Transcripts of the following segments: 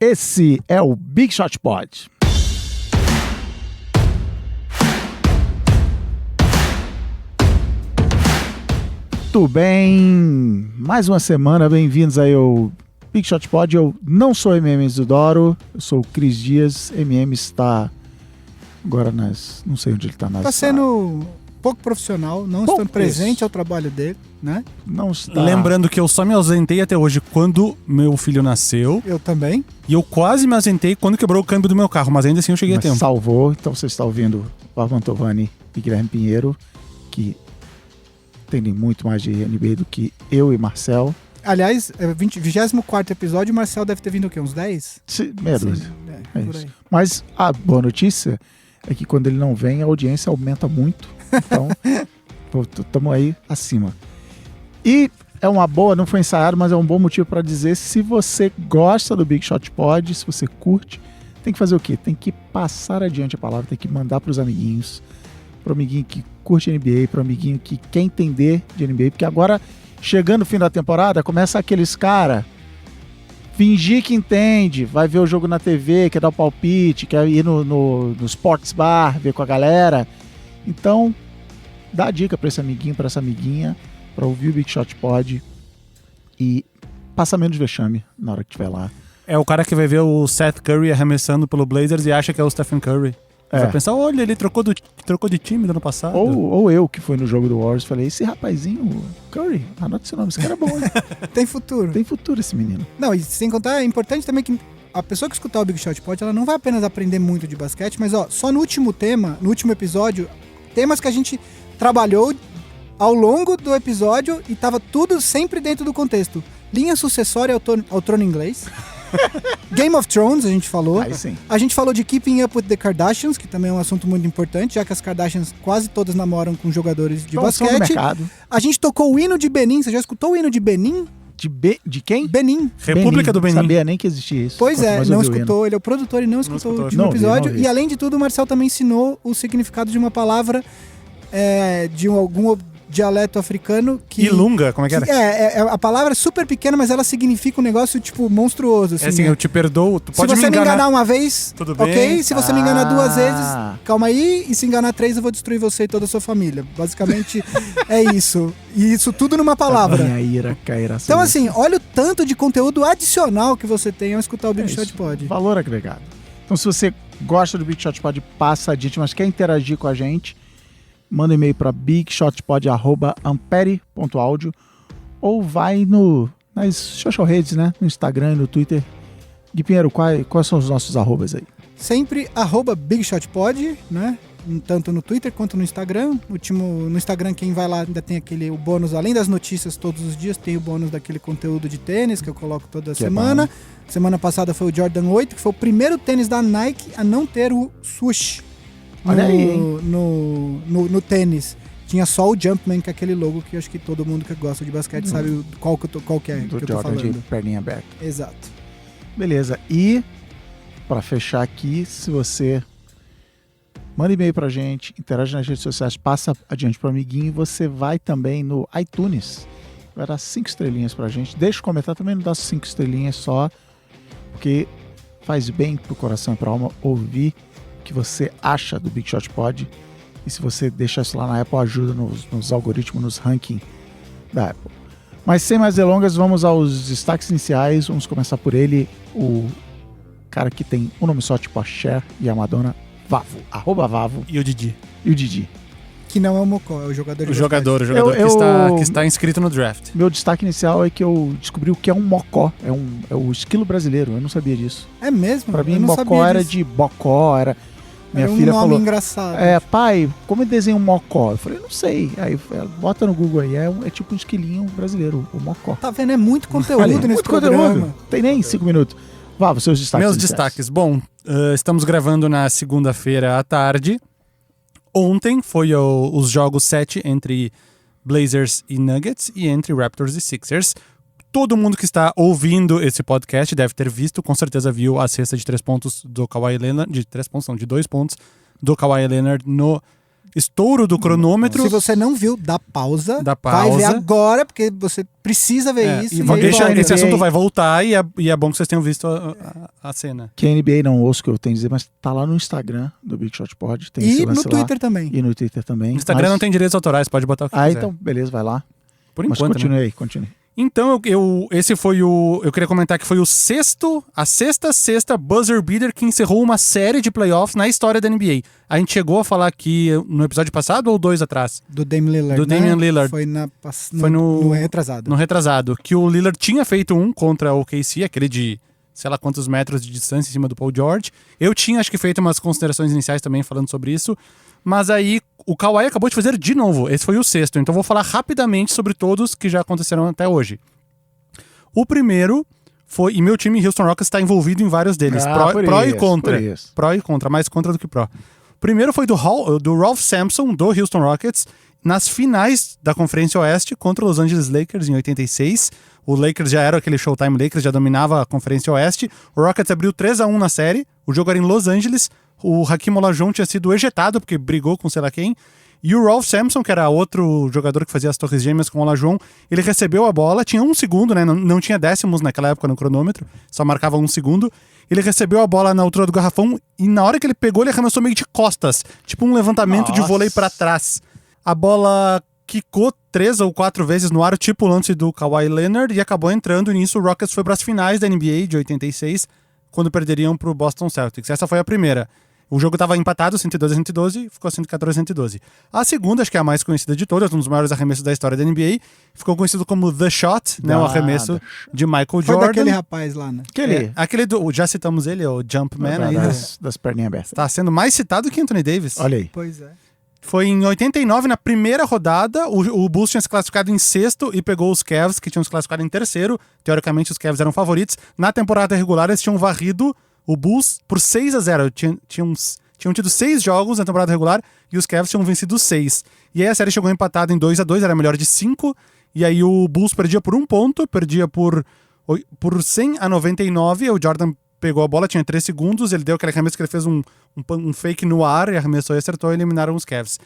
Esse é o Big Shot Pod. Muito bem, mais uma semana, bem-vindos aí ao Big Shot Pod. Eu não sou MM Isidoro, eu sou o Cris Dias. MM está agora não sei onde ele está. Está sendo pouco profissional, não estando presente ao trabalho dele, né? Não está. Lembrando que eu só me ausentei até hoje quando meu filho nasceu. Eu também. E eu quase me ausentei quando quebrou o câmbio do meu carro, mas ainda assim eu cheguei a tempo. Salvou, então você está ouvindo Pablo Mantovani e Guilherme Pinheiro, que entendem muito mais de NBA do que eu e Marcel. Aliás, 24º episódio, o Marcel deve ter vindo o quê? Uns 10? Meia dúzia. É por aí. Mas a boa notícia é que quando ele não vem, a audiência aumenta muito. Então, estamos aí acima. E é uma boa, não foi ensaiado, mas é um bom motivo para dizer, se você gosta do Big Shot Pod, se você curte, tem que fazer o quê? Tem que passar adiante a palavra, tem que mandar para os amiguinhos, para o amiguinho que curte NBA, para o amiguinho que quer entender de NBA, porque agora, chegando o fim da temporada, começa aqueles cara fingir que entende, vai ver o jogo na TV, quer dar o palpite, quer ir no Sports Bar, ver com a galera. Então, dá a dica para esse amiguinho, para essa amiguinha, para ouvir o Big Shot Pod e passa menos vexame na hora que estiver lá. É o cara que vai ver o Seth Curry arremessando pelo Blazers e acha que é o Stephen Curry. Vai pensar, olha, ele trocou de time no ano passado. Ou eu, que fui no jogo do Warriors, falei, esse rapazinho, Curry, anota seu nome, esse cara é bom, né? Tem futuro. Tem futuro esse menino. Não, e sem contar, é importante também que a pessoa que escutar o Big Shot Pod, ela não vai apenas aprender muito de basquete, mas só no último episódio, temas que a gente trabalhou ao longo do episódio e tava tudo sempre dentro do contexto. Linha sucessória ao trono inglês. Game of Thrones, a gente falou. Aí sim. A gente falou de Keeping Up with the Kardashians, que também é um assunto muito importante, já que as Kardashians quase todas namoram com jogadores de basquete. A gente tocou o hino de Benin. Você já escutou o hino de Benin? De quem? Benin. República do Benin. Não sabia nem que existia isso. Pois é, não escutou. Ele é o produtor e não escutou o último episódio. E além de tudo, o Marcel também ensinou o significado de uma palavra de algum dialeto africano que... Ilunga, como é que era? A palavra é super pequena, mas ela significa um negócio, tipo, monstruoso. Assim, é assim, eu te perdoo, tu pode me enganar uma vez, tudo bem. Ok? Se você me enganar 2 vezes, calma aí, e se enganar 3, eu vou destruir você e toda a sua família. Basicamente, é isso. E isso tudo numa palavra. Então, assim, olha o tanto de conteúdo adicional que você tem ao escutar o Big Shot Pod. Valor agregado. Então, se você gosta do Big Shot Pod, passa adiante, mas quer interagir com a gente, manda um e-mail para bigshotpod@ampere.audio ou vai nas social redes, né? No Instagram e no Twitter. Gui Pinheiro, quais são os nossos arrobas aí? Sempre @bigshotpod, né? Tanto no Twitter quanto no Instagram. No Instagram, quem vai lá ainda tem o bônus, além das notícias todos os dias, tem o bônus daquele conteúdo de tênis que eu coloco toda semana. Semana passada foi o Jordan 8, que foi o primeiro tênis da Nike a não ter o swoosh. Olha aí, no tênis. Tinha só o Jumpman, que é aquele logo que eu acho que todo mundo que gosta de basquete sabe qual que é do que eu tô Jordan falando. De perninha aberta. Exato. Beleza. E, para fechar aqui, se você manda e-mail pra gente, interage nas redes sociais, passa adiante pro amiguinho e você vai também no iTunes. Vai dar 5 estrelinhas pra gente. Deixa um comentário também, não dá 5 estrelinhas só, porque faz bem pro coração e pra alma ouvir o que você acha do Big Shot Pod. E se você deixar isso lá na Apple, ajuda nos algoritmos, nos rankings da Apple. Mas sem mais delongas, vamos aos destaques iniciais. Vamos começar por ele, o cara que tem um nome só, tipo a Cher e a Madonna, Vavo, @Vavo. E o Didi. Que não é o Mocó, é o jogador de O jogador que está inscrito no draft. Meu destaque inicial é que eu descobri o que é um mocó. É o esquilo brasileiro, eu não sabia disso. É mesmo? Pra mim, mocó era de bocó, era... Minha filha nome falou, engraçado. Pai, como desenha um mocó? Eu falei, não sei. Aí bota no Google aí, é tipo um esquilinho brasileiro, o mocó. Tá vendo? É muito conteúdo nesse muito programa. Conteúdo. Tem nem 5 minutos. Vá, seus destaques. Meus destaques. Bom, estamos gravando na segunda-feira à tarde. Ontem foi os jogos 7 entre Blazers e Nuggets e entre Raptors e Sixers. Todo mundo que está ouvindo esse podcast deve ter visto, com certeza viu a cesta de 3 pontos do Kawhi Leonard, de 2 pontos do Kawhi Leonard no estouro do cronômetro. Se você não viu, dá pausa. Dá Vai ver pausa. agora, porque você precisa ver isso. e E vou aí deixar volta. Esse NBA. assunto vai voltar e é bom que vocês tenham visto a cena. Que a NBA não ouço o que eu tenho a dizer, mas tá lá no Instagram do Big Shot Pod. Tem esse E no lance lá. Twitter também. E no Twitter também. O Instagram Mas- não tem direitos autorais, pode botar o que quiser. então, beleza, vai lá. Por Mas enquanto, continue né? aí, continue. Então, esse foi o... Eu queria comentar que foi a sexta buzzer beater que encerrou uma série de playoffs na história da NBA. A gente chegou a falar aqui no episódio passado ou 2 atrás? Do Damian Lillard. Do Damian Lillard. Foi, Foi no retrasado. No retrasado. Que o Lillard tinha feito um contra o KC, aquele de sei lá quantos metros de distância em cima do Paul George. Eu tinha, acho que, feito umas considerações iniciais também falando sobre isso. Mas aí o Kawhi acabou de fazer de novo. Esse foi o sexto. Então eu vou falar rapidamente sobre todos que já aconteceram até hoje. O primeiro foi... E meu time Houston Rockets está envolvido em vários deles. Pró e contra. Pró e contra. Mais contra do que pró. O primeiro foi do Ralph Sampson, do Houston Rockets, nas finais da Conferência Oeste contra os Los Angeles Lakers em 86. O Lakers já era aquele Showtime Lakers, já dominava a Conferência Oeste. O Rockets abriu 3-1 na série. O jogo era em Los Angeles. O Hakeem Olajuwon tinha sido ejetado porque brigou com sei lá quem. E o Ralph Sampson, que era outro jogador que fazia as torres gêmeas com o Olajuwon, ele recebeu a bola, tinha 1 segundo, né? Não tinha décimos naquela época no cronômetro, só marcava 1 segundo. Ele recebeu a bola na altura do garrafão e na hora que ele pegou, ele arremessou meio de costas, tipo um levantamento de vôlei pra trás. A bola quicou 3 ou 4 vezes no ar, tipo o lance do Kawhi Leonard, e acabou entrando. E nisso o Rockets foi para as finais da NBA de 86, quando perderiam pro Boston Celtics. Essa foi a primeira. O jogo estava empatado, 112-112, ficou 114-112. A segunda, acho que é a mais conhecida de todas, um dos maiores arremessos da história da NBA, ficou conhecido como The Shot, né, o arremesso de Michael Foi Jordan. daquele rapaz lá, né? Aquele já citamos ele, o Jumpman aí. Das perninhas abertas. Tá sendo mais citado que Anthony Davis. Olha aí. Pois é. Foi em 89, na primeira rodada, o Bulls tinha se classificado em sexto e pegou os Cavs, que tinham se classificado em terceiro. Teoricamente, os Cavs eram favoritos. Na temporada regular, eles tinham varrido o Bulls por 6-0. Tinham tido 6 jogos na temporada regular e os Cavs tinham vencido 6. E aí a série chegou empatada em 2-2, era melhor de 5. E aí o Bulls perdia por 1 ponto, perdia por 100-99. O Jordan pegou a bola, tinha 3 segundos, ele deu aquele arremesso que ele fez um fake no ar e arremessou e acertou e eliminaram os Cavs.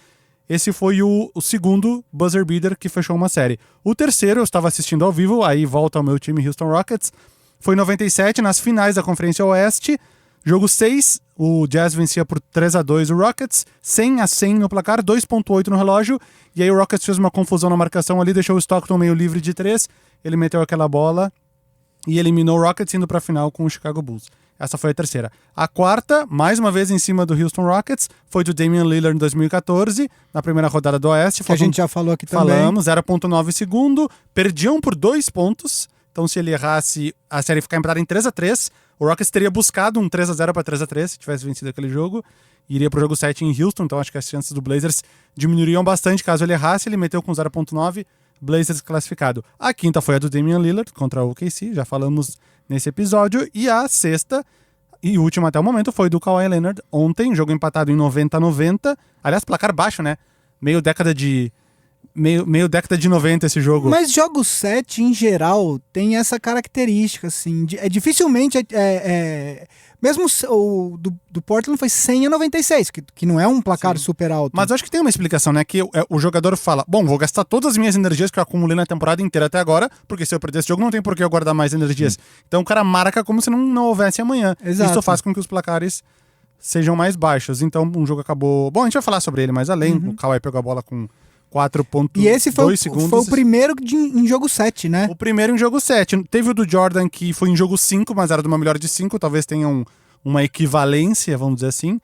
Esse foi o segundo buzzer beater que fechou uma série. O terceiro, eu estava assistindo ao vivo, aí volta ao meu time Houston Rockets, foi em 97, nas finais da Conferência Oeste. Jogo 6, o Jazz vencia por 3-2 o Rockets, 100-100 no placar, 2.8 no relógio, e aí o Rockets fez uma confusão na marcação ali, deixou o Stockton meio livre de 3, ele meteu aquela bola e eliminou o Rockets indo para a final com o Chicago Bulls. Essa foi a terceira. A quarta, mais uma vez em cima do Houston Rockets, foi do Damian Lillard em 2014, na primeira rodada do Oeste. Que a gente já falou aqui também. Falamos, 0.9 segundo, perdiam por 2 pontos, então se ele errasse, a série ia ficar empatada em 3-3, o Rockets teria buscado um 3-0 para 3-3 se tivesse vencido aquele jogo, e iria pro jogo 7 em Houston, então acho que as chances do Blazers diminuiriam bastante caso ele errasse. Ele meteu com 0.9, Blazers classificado. A quinta foi a do Damian Lillard contra o OKC, já falamos nesse episódio, e a sexta e última até o momento foi do Kawhi Leonard ontem, jogo empatado em 90-90, aliás, placar baixo, né? Meio década de 90 esse jogo. Mas jogos 7, em geral, tem essa característica, assim. Dificilmente... mesmo o do Portland foi 100-96, que não é um placar super alto. Mas acho que tem uma explicação, né? Que o jogador fala, bom, vou gastar todas as minhas energias que eu acumulei na temporada inteira até agora, porque se eu perder esse jogo não tem por que eu guardar mais energias. Então o cara marca como se não houvesse amanhã. Exato. Isso faz com que os placares sejam mais baixos. Então um jogo acabou... Bom, a gente vai falar sobre ele mais além. O Kawhi pegou a bola com 4.2 e esse foi segundos. Foi o primeiro em jogo 7, né? O primeiro em jogo 7. Teve o do Jordan que foi em jogo 5, mas era de uma melhor de 5. Talvez tenha uma equivalência, vamos dizer assim.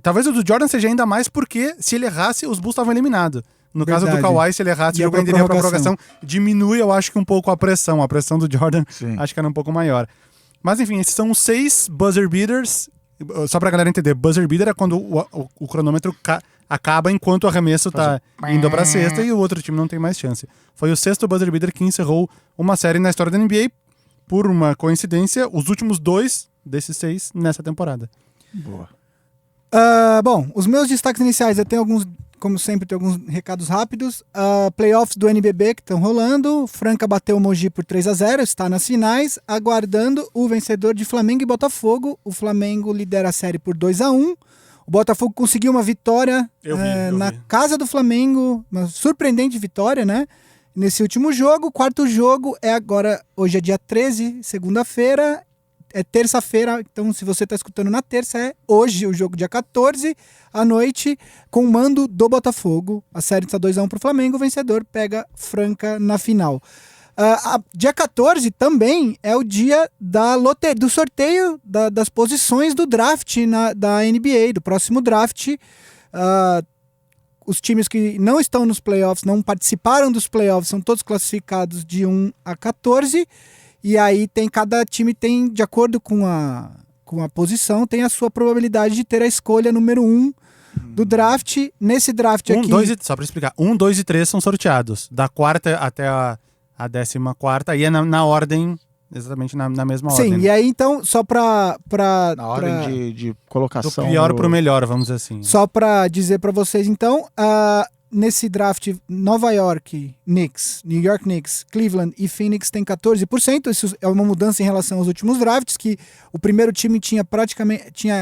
Talvez o do Jordan seja ainda mais porque se ele errasse, os Bulls estavam eliminados. No caso do Kawhi, se ele errasse, o jogo ainda iria pra prorrogação. Diminui, eu acho que um pouco a pressão. A pressão do Jordan, acho que era um pouco maior. Mas enfim, esses são os 6 buzzer beaters. Só pra galera entender, buzzer beater é quando o cronômetro acaba enquanto o arremesso tá indo pra cesta e o outro time não tem mais chance. Foi o 6º buzzer beater que encerrou uma série na história da NBA. Por uma coincidência, os últimos 2 desses 6 nessa temporada. Boa. Bom, os meus destaques iniciais, eu tenho alguns, como sempre, tenho alguns recados rápidos. Playoffs do NBB que estão rolando. Franca bateu o Mogi por 3-0, está nas finais, aguardando o vencedor de Flamengo e Botafogo. O Flamengo lidera a série por 2-1. O Botafogo conseguiu uma vitória Eu na vi. casa do Flamengo, uma surpreendente vitória, né? Nesse último jogo. O quarto jogo é agora, hoje é dia 13, segunda-feira, é terça-feira, então se você está escutando na terça, é hoje o jogo dia 14, à noite, com o mando do Botafogo. A série está 2-1 pro Flamengo, o vencedor pega Franca na final. Dia 14 também é o dia do sorteio das posições do draft da NBA, do próximo draft. Os times que não estão nos playoffs, não participaram dos playoffs, são todos classificados de 1 a 14. E aí cada time tem, de acordo com a posição, tem a sua probabilidade de ter a escolha número 1 do draft. Nesse draft aqui... Só pra explicar, 1, 2 e 3 são sorteados. Da quarta até a 14ª, aí é na ordem, exatamente na mesma ordem. Sim, e aí então, só pra Na ordem de colocação. Do pior pro melhor, vamos dizer assim. Só pra dizer pra vocês, então, nesse draft, Nova York Knicks, New York Knicks, Cleveland e Phoenix tem 14%. Isso é uma mudança em relação aos últimos drafts, que o primeiro time tinha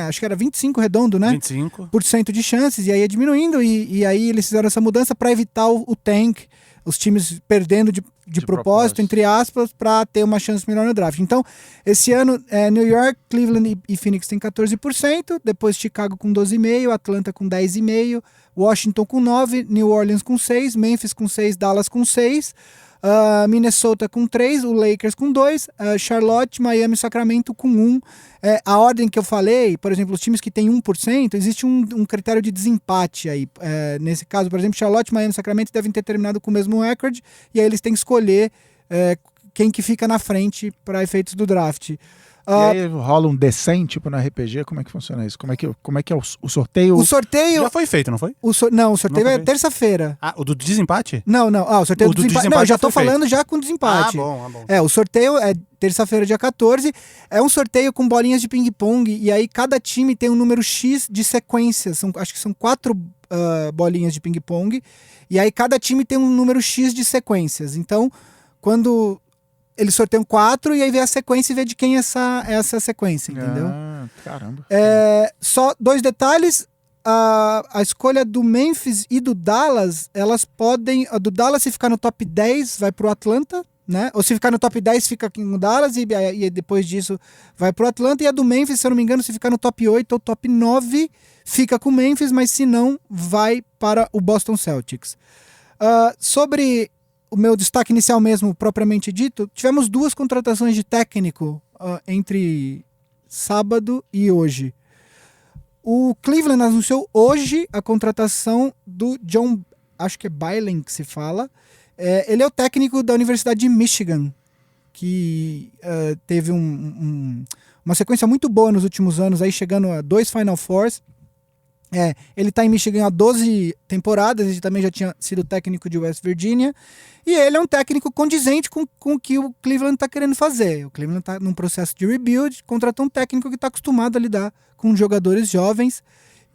acho que era 25 redondo, né? 25% de chances, e aí ia diminuindo, e aí eles fizeram essa mudança para evitar o tank, os times perdendo de propósito, entre aspas, para ter uma chance melhor no draft. Então, esse ano, New York, Cleveland e Phoenix tem 14%, depois Chicago com 12,5%, Atlanta com 10,5%, Washington com 9%, New Orleans com 6%, Memphis com 6%, Dallas com 6%, Minnesota com 3%, o Lakers com 2%, Charlotte, Miami e Sacramento com 1%. A ordem que eu falei, por exemplo, os times que têm 1%, existe um critério de desempate aí. Nesse caso, por exemplo, Charlotte, Miami e Sacramento devem ter terminado com o mesmo recorde, e aí eles têm que escolher quem que fica na frente para efeitos do draft. E aí rola um descent, tipo no RPG, como é que funciona isso? Como é que é o sorteio? O sorteio... Já foi feito, não foi? Não, o sorteio é terça-feira. O do desempate? Não. O sorteio do desempate. Não, eu já tô falando já com desempate. Bom. O sorteio é terça-feira, dia 14. É um sorteio com bolinhas de ping-pong, e aí cada time tem um número X de sequências. Acho que são 4 bolinhas de ping-pong, e aí cada time tem um número X de sequências. Então, quando... eles sorteiam 4 e aí vê a sequência e vê de quem é essa sequência, entendeu? Caramba. Só 2 detalhes. A escolha do Memphis e do Dallas, elas podem... A do Dallas, se ficar no top 10, vai pro Atlanta, né? Ou se ficar no top 10, fica aqui no Dallas e depois disso vai pro Atlanta. E a do Memphis, se eu não me engano, se ficar no top 8 ou top 9, fica com o Memphis, mas se não, vai para o Boston Celtics. Sobre... o meu destaque inicial mesmo, propriamente dito, tivemos 2 contratações de técnico entre sábado e hoje. O Cleveland anunciou hoje a contratação do John, acho que é Beilein que se fala. Ele é o técnico da Universidade de Michigan, que teve uma sequência muito boa nos últimos anos, aí chegando a 2 Final Fours. Ele está em Michigan há 12 temporadas, ele também já tinha sido técnico de West Virginia, e ele é um técnico condizente com o que o Cleveland está querendo fazer. O Cleveland está num processo de rebuild, contratou um técnico que está acostumado a lidar com jogadores jovens,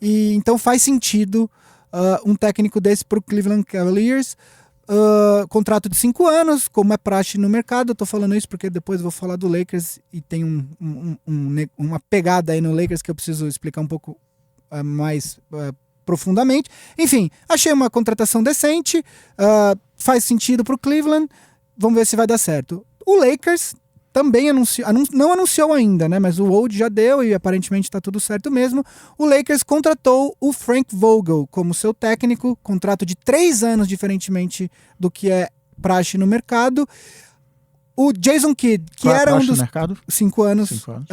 e então faz sentido um técnico desse para o Cleveland Cavaliers. Contrato de 5 anos, como é praxe no mercado. Eu tô falando isso porque depois eu vou falar do Lakers, e tem uma pegada aí no Lakers que eu preciso explicar um pouco mais profundamente. Enfim, achei uma contratação decente, faz sentido pro Cleveland, vamos ver se vai dar certo. O Lakers também não anunciou ainda, né? Mas o Woj já deu e aparentemente está tudo certo mesmo. O Lakers contratou o Frank Vogel como seu técnico, contrato de 3 anos, diferentemente do que é praxe no mercado. O Jason Kidd, que era um dos... 5 anos. 5 anos.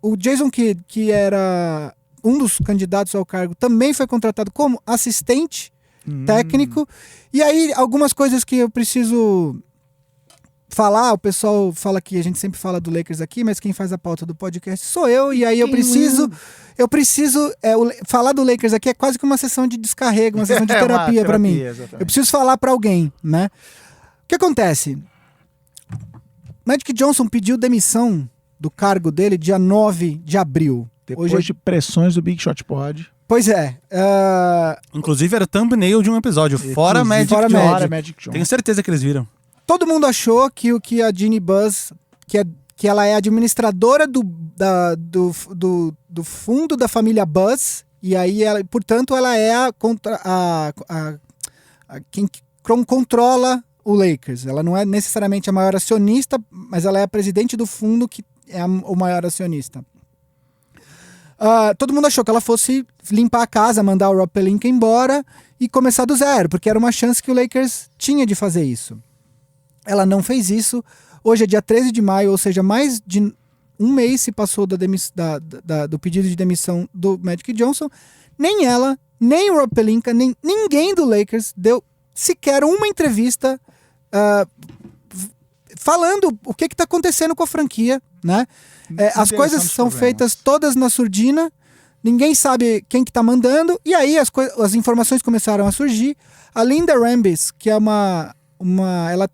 O Jason Kidd, que era um dos candidatos ao cargo, também foi contratado como assistente técnico. E aí, algumas coisas que eu preciso falar, o pessoal fala que a gente sempre fala do Lakers aqui, mas quem faz a pauta do podcast sou eu, e aí eu preciso falar do Lakers aqui é quase que uma sessão de descarrego, uma sessão de terapia para mim. Exatamente. Eu preciso falar para alguém, né? O que acontece? Magic Johnson pediu demissão do cargo dele dia 9 de abril. Depois de pressões do Big Shot Pod. Pois é. Inclusive era thumbnail de um episódio, fora Magic Johnson. Tenho certeza que eles viram. Todo mundo achou que a Jeannie Buss, que ela é administradora do fundo da família Buss, E aí, portanto, ela é quem controla o Lakers. Ela não é necessariamente a maior acionista, mas ela é a presidente do fundo que é o maior acionista. Todo mundo achou que ela fosse limpar a casa, mandar o Rob Pelinka embora e começar do zero, porque era uma chance que o Lakers tinha de fazer isso. Ela não fez isso. Hoje é dia 13 de maio, ou seja, mais de um mês se passou do pedido de demissão do Magic Johnson. Nem ela, nem o Rob Pelinka, nem ninguém do Lakers deu sequer uma entrevista falando o que está acontecendo com a franquia, né? As coisas são feitas todas na surdina, ninguém sabe quem que tá mandando, e aí as informações começaram a surgir. A Linda Rambis, que é ela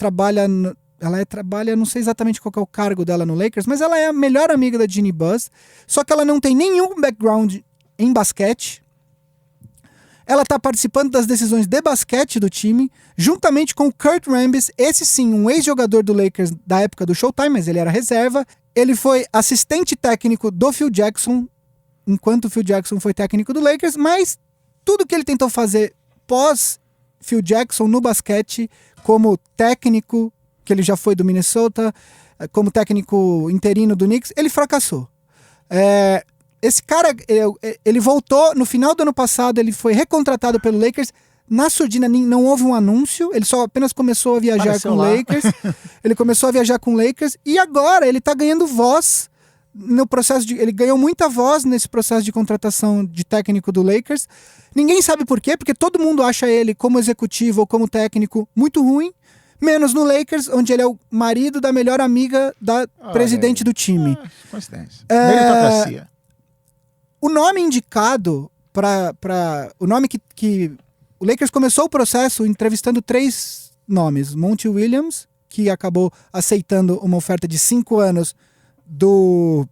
trabalha, não sei exatamente qual que é o cargo dela no Lakers, mas ela é a melhor amiga da Jeannie Buss, só que ela não tem nenhum background em basquete. Ela está participando das decisões de basquete do time, juntamente com o Kurt Rambis, esse sim, um ex-jogador do Lakers da época do Showtime, mas ele era reserva. Ele foi assistente técnico do Phil Jackson, enquanto o Phil Jackson foi técnico do Lakers, mas tudo que ele tentou fazer pós-Phil Jackson no basquete, como técnico, que ele já foi do Minnesota, como técnico interino do Knicks, ele fracassou. Esse cara, ele voltou no final do ano passado, ele foi recontratado pelo Lakers. Na surdina não houve um anúncio, ele só apenas começou a viajar com o Lakers. Ele começou a viajar com o Lakers e agora ele tá ganhando voz no processo ele ganhou muita voz nesse processo de contratação de técnico do Lakers. Ninguém sabe por quê, porque todo mundo acha ele como executivo ou como técnico muito ruim, menos no Lakers, onde ele é o marido da melhor amiga da presidente do time. Coincidência. Meritocracia. O nome indicado o nome que o Lakers começou o processo entrevistando 3 nomes. Monty Williams, que acabou aceitando uma oferta de 5 anos do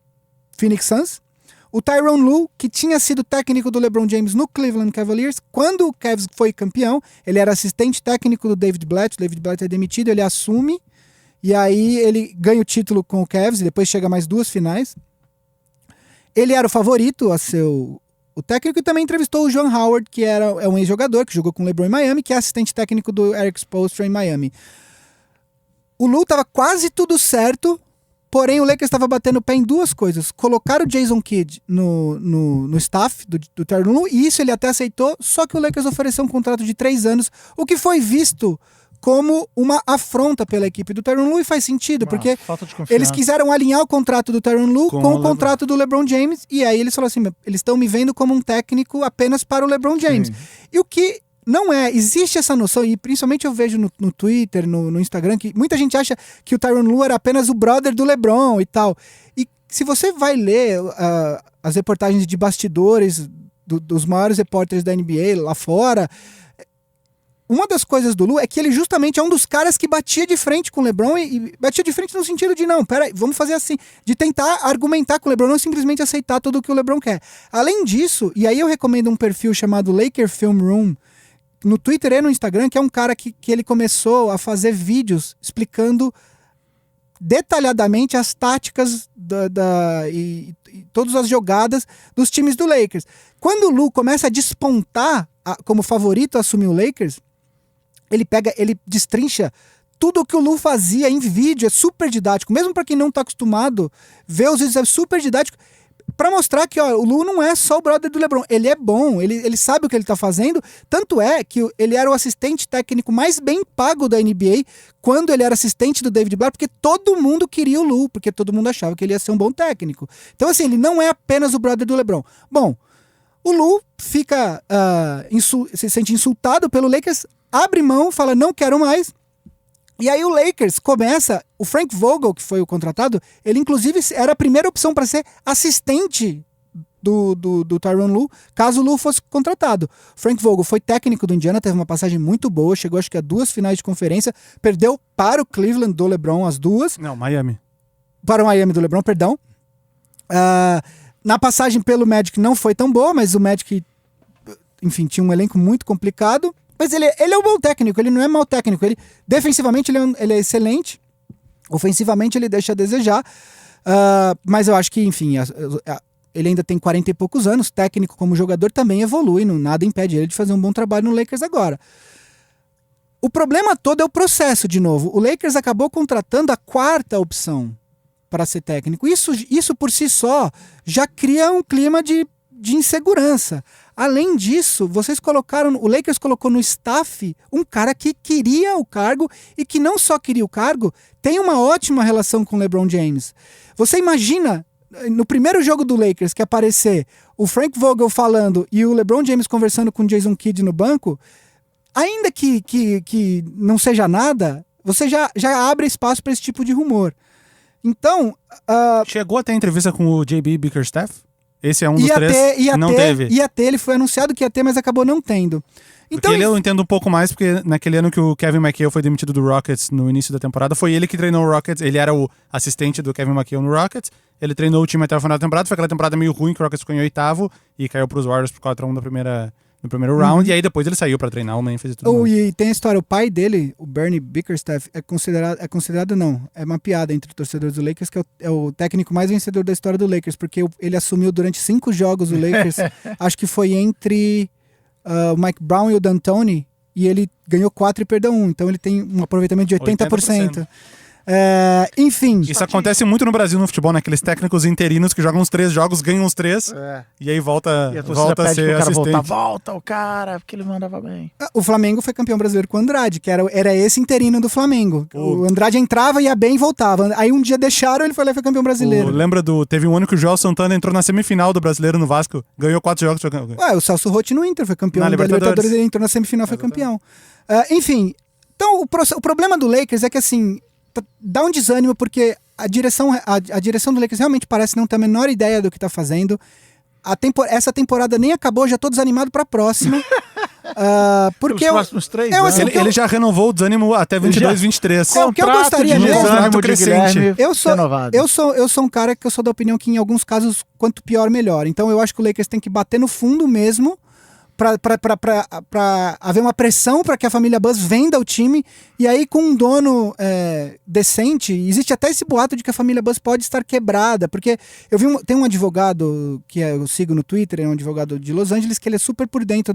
Phoenix Suns. O Tyronn Lue, que tinha sido técnico do LeBron James no Cleveland Cavaliers. Quando o Cavs foi campeão, ele era assistente técnico do David Blatt. O David Blatt é demitido, ele assume. E aí ele ganha o título com o Cavs e depois chega a mais 2 finais. Ele era o favorito a ser o técnico e também entrevistou o John Howard, que é um ex-jogador que jogou com o LeBron em Miami, que é assistente técnico do Eric Spoelstra em Miami. O Lue estava quase tudo certo, porém o Lakers estava batendo o pé em 2 coisas. Colocar o Jason Kidd no staff do Tyronn Lue, e isso ele até aceitou, só que o Lakers ofereceu um contrato de 3 anos, o que foi visto como uma afronta pela equipe do Tyronn Lue, e faz sentido, porque eles quiseram alinhar o contrato do Tyronn Lue com o contrato do LeBron James, e aí eles falaram assim, eles estão me vendo como um técnico apenas para o LeBron James. Sim. E o que não existe essa noção, e principalmente eu vejo no Twitter, no Instagram, que muita gente acha que o Tyronn Lue era apenas o brother do LeBron e tal. E se você vai ler as reportagens de bastidores dos maiores repórteres da NBA lá fora, uma das coisas do Lue é que ele justamente é um dos caras que batia de frente com o LeBron e batia de frente no sentido de, não, peraí, vamos fazer assim, de tentar argumentar com o LeBron, não simplesmente aceitar tudo o que o LeBron quer. Além disso, e aí eu recomendo um perfil chamado Laker Film Room, no Twitter e no Instagram, que é um cara que ele começou a fazer vídeos explicando detalhadamente as táticas e todas as jogadas dos times do Lakers. Quando o Lue começa a despontar como favorito a assumir o Lakers, ele destrincha tudo o que o Lue fazia em vídeo, é super didático. Mesmo para quem não está acostumado, ver os vídeos é super didático, para mostrar que o Lue não é só o brother do LeBron. Ele é bom, ele sabe o que ele está fazendo. Tanto é que ele era o assistente técnico mais bem pago da NBA quando ele era assistente do David Blatt, porque todo mundo queria o Lue, porque todo mundo achava que ele ia ser um bom técnico. Então, assim, ele não é apenas o brother do LeBron. Bom, o Lue fica se sente insultado pelo Lakers, abre mão, fala, não quero mais. E aí o Lakers começa, o Frank Vogel, que foi o contratado, ele inclusive era a primeira opção para ser assistente do Tyronn Lue, caso o Lue fosse contratado. Frank Vogel foi técnico do Indiana, teve uma passagem muito boa, chegou acho que a 2 finais de conferência, perdeu para o Cleveland do LeBron as 2. Não, Miami. Para o Miami do LeBron, perdão. Na passagem pelo Magic não foi tão boa, mas o Magic, enfim, tinha um elenco muito complicado. Mas ele é um bom técnico, ele não é mau técnico. Defensivamente ele é excelente, ofensivamente ele deixa a desejar. Mas eu acho que, enfim, ele ainda tem 40 e poucos anos, técnico como jogador também evolui, nada impede ele de fazer um bom trabalho no Lakers agora. O problema todo é o processo, de novo. O Lakers acabou contratando a 4ª opção para ser técnico. Isso por si só já cria um clima de insegurança. Além disso, o Lakers colocou no staff um cara que queria o cargo e que não só queria o cargo, tem uma ótima relação com o LeBron James. Você imagina, no primeiro jogo do Lakers, que aparecer o Frank Vogel falando e o LeBron James conversando com o Jason Kidd no banco, ainda que não seja nada, você já abre espaço para esse tipo de rumor. Então... Chegou a ter entrevista com o JB Bickerstaff? Esse é um dos três? Não teve. Ia ter, ele foi anunciado que ia ter, mas acabou não tendo. Então, ele eu entendo um pouco mais, porque naquele ano que o Kevin McHale foi demitido do Rockets no início da temporada, foi ele que treinou o Rockets, ele era o assistente do Kevin McHale no Rockets, ele treinou o time até o final da temporada, foi aquela temporada meio ruim, que o Rockets ficou em 8º e caiu pros Warriors por 4-1 no primeiro round, e aí depois ele saiu pra treinar o Memphis e tudo mais. E tem a história, o pai dele, o Bernie Bickerstaff, é considerado não, é uma piada entre os torcedores do Lakers, que é o técnico mais vencedor da história do Lakers, porque ele assumiu durante 5 jogos o Lakers, acho que foi entre o Mike Brown e o D'Antoni, e ele ganhou 4 e perdeu 1, então ele tem um aproveitamento de 80%. Enfim. Isso acontece muito no Brasil no futebol, né? Aqueles técnicos interinos que jogam uns 3 jogos, ganham uns 3 e aí volta a ser assistente. Volta o cara, porque ele mandava bem. O Flamengo foi campeão brasileiro com o Andrade, que era esse interino do Flamengo. O Andrade entrava, ia bem e voltava. Aí um dia deixaram, ele foi lá e foi campeão brasileiro. Teve um ano que o Joel Santana entrou na semifinal do Brasileiro no Vasco, ganhou 4 jogos. O Celso Rotti no Inter, foi campeão da Libertadores, ele entrou na semifinal, foi campeão. Enfim, então o problema do Lakers é que assim, dá um desânimo porque a direção do Lakers realmente parece não ter a menor ideia do que tá fazendo. Essa temporada nem acabou, já tô desanimado pra próxima. Porque os próximos 3 anos. Ele já renovou o desânimo até 22, 23. O que eu gostaria mesmo. Eu sou um cara que eu sou da opinião que em alguns casos, quanto pior, melhor. Então eu acho que o Lakers tem que bater no fundo mesmo, para haver uma pressão para que a família Buzz venda o time, e aí com um dono decente, existe até esse boato de que a família Buzz pode estar quebrada, porque tem um advogado que eu sigo no Twitter, é um advogado de Los Angeles, que ele é super por dentro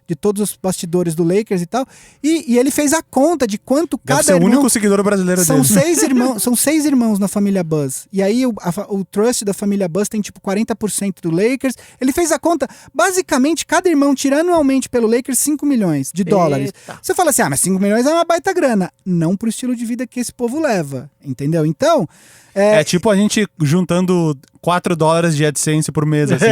de todos os bastidores do Lakers e tal, e ele fez a conta de quanto Deve cada ser irmão... o único seguidor brasileiro são dele. São 6 irmãos na família Buzz, e aí o trust da família Buzz tem tipo 40% do Lakers. Ele fez a conta, basicamente cada irmão tira anualmente pelo Lakers 5 milhões de dólares. Eita. Você fala assim, mas 5 milhões é uma baita grana. Não pro estilo de vida que esse povo leva, entendeu? Então... É tipo a gente juntando $4 de AdSense por mês, assim.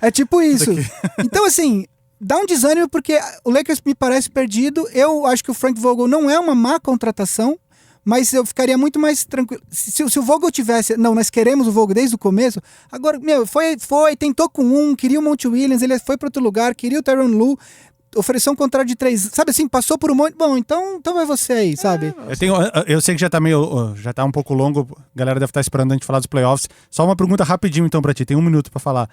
É tipo isso. Então, assim, dá um desânimo porque o Lakers me parece perdido. Eu acho que o Frank Vogel não é uma má contratação, mas eu ficaria muito mais tranquilo. Se o Vogel tivesse... Não, nós queremos o Vogel desde o começo. Agora, tentou com queria o Monty Williams, ele foi para outro lugar, queria o Tyronn Lue, ofereceu um contrato de 3, sabe assim, passou por um monte. Bom, então vai você aí, sabe? Eu sei que já tá um pouco longo, a galera deve estar esperando a gente falar dos playoffs. Só uma pergunta rapidinho então pra ti, tem 1 minuto pra falar.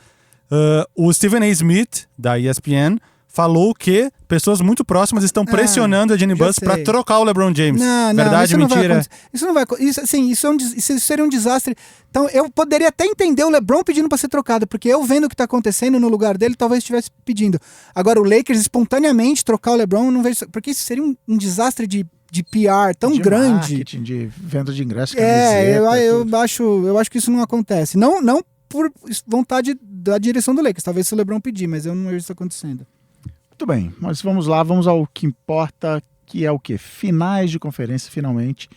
O Stephen A. Smith, da ESPN, falou que pessoas muito próximas estão pressionando a Jenny Buss pra trocar o LeBron James. Verdade, isso mentira? Isso não vai acontecer. Isso seria um desastre. Então eu poderia até entender o LeBron pedindo pra ser trocado, porque eu vendo o que tá acontecendo no lugar dele, talvez estivesse pedindo. Agora o Lakers espontaneamente trocar o LeBron, não vejo, porque isso seria um desastre de PR tão de grande. Marketing, de venda de ingresso, eu acho que isso não acontece. Não por vontade da direção do Lakers, talvez se o LeBron pedir, mas eu não vejo isso acontecendo. Muito bem, mas vamos lá, vamos ao que importa, que é o quê? Finais de conferência, finalmente.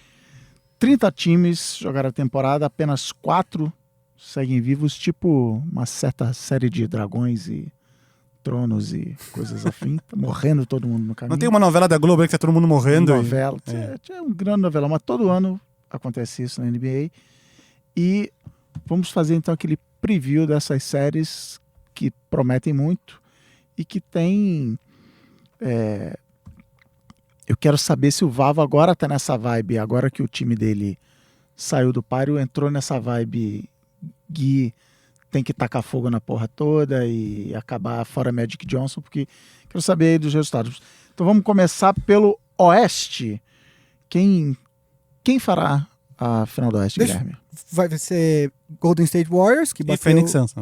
30 times jogaram a temporada, apenas 4 seguem vivos, tipo uma certa série de dragões e tronos e coisas afim. Tá morrendo todo mundo no caminho. Não tem uma novela da Globo aí que tá todo mundo morrendo? Novela, é um grande novela, mas todo ano acontece isso na NBA. E vamos fazer então aquele preview dessas séries que prometem muito e que tem... Eu quero saber se o Vavo agora tá nessa vibe, agora que o time dele saiu do páreo, entrou nessa vibe Gui, tem que tacar fogo na porra toda e acabar fora Magic Johnson, porque quero saber aí dos resultados. Então vamos começar pelo Oeste. Quem fará a final do Oeste, Guilherme? Vai ser Golden State Warriors, que E bateu, Phoenix Suns.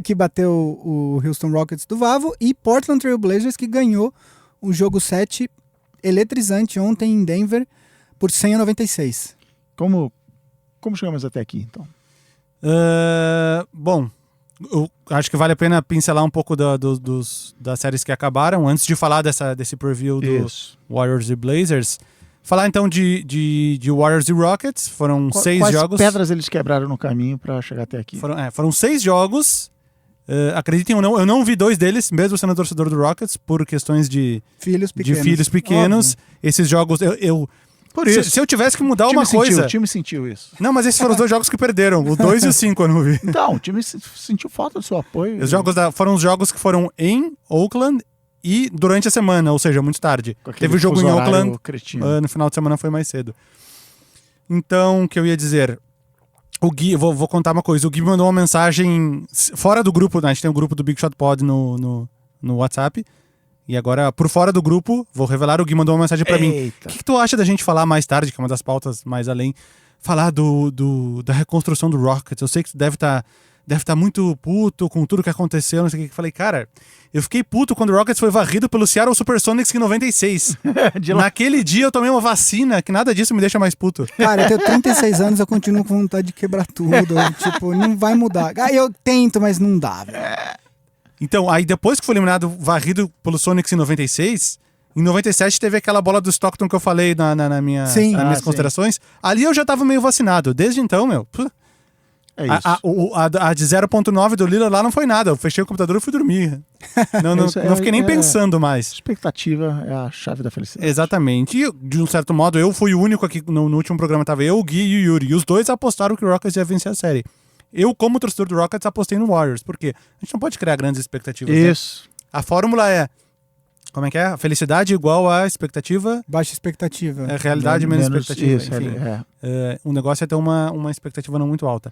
que bateu o Houston Rockets do Vavo, e Portland Trail Blazers, que ganhou o jogo 7 eletrizante ontem em Denver por 100-96. Como chegamos até aqui, então? Bom, eu acho que vale a pena pincelar um pouco das séries que acabaram, antes de falar desse preview do Isso. Warriors e Blazers. Falar então de Warriors e Rockets, foram 6 Quais jogos. pedras eles quebraram no caminho pra chegar até aqui? Foram 6 jogos. Acreditem ou não, eu não vi 2 deles, mesmo sendo torcedor do Rockets, por questões de filhos pequenos. Óbvio. Esses jogos, Por isso. se eu tivesse que mudar o time uma coisa... O time sentiu isso. Não, mas esses foram os 2 jogos que perderam, o 2 e o 5 eu não vi. Então, o time sentiu falta do seu apoio. Os jogos foram os jogos que foram em Oakland e durante a semana, ou seja, muito tarde. Com aquele Teve o jogo em fuso horário Oakland, cretino. no final de semana foi mais cedo. Então, o que eu ia dizer... O Gui, vou contar uma coisa. O Gui mandou uma mensagem fora do grupo, né? A gente tem um grupo do Big Shot Pod no WhatsApp. E agora, por fora do grupo, vou revelar, o Gui mandou uma mensagem pra mim. Eita. O que tu acha da gente falar mais tarde, que é uma das pautas mais além, falar da reconstrução do Rockets? Eu sei que tu deve tá muito puto com tudo que aconteceu, não sei o que. Falei, cara, eu fiquei puto quando o Rockets foi varrido pelo Seattle Supersonics em 96. Naquele dia eu tomei uma vacina, que nada disso me deixa mais puto. Cara, eu tenho 36 anos, eu continuo com vontade de quebrar tudo. Tipo, não vai mudar. Eu tento, mas não dá, velho. Então, aí depois que foi eliminado, varrido pelo Sonics em 96, em 97 teve aquela bola do Stockton que eu falei nas minhas considerações. Ali eu já tava meio vacinado. Desde então, É isso. a de 0.9 do Lillard lá não foi nada. Eu fechei o computador e fui dormir. Não fiquei nem pensando mais. Expectativa é a chave da felicidade. Exatamente. E, de um certo modo, eu fui o único aqui no último programa. Tava eu, o Gui e o Yuri. E os dois apostaram que o Rockets ia vencer a série. Eu, como torcedor do Rockets, apostei no Warriors. Por quê? A gente não pode criar grandes expectativas. Isso. Né? A fórmula é... Como é que é? A felicidade igual a expectativa... Baixa expectativa. É realidade menos expectativa. Isso, Enfim, é. o negócio é ter uma expectativa não muito alta.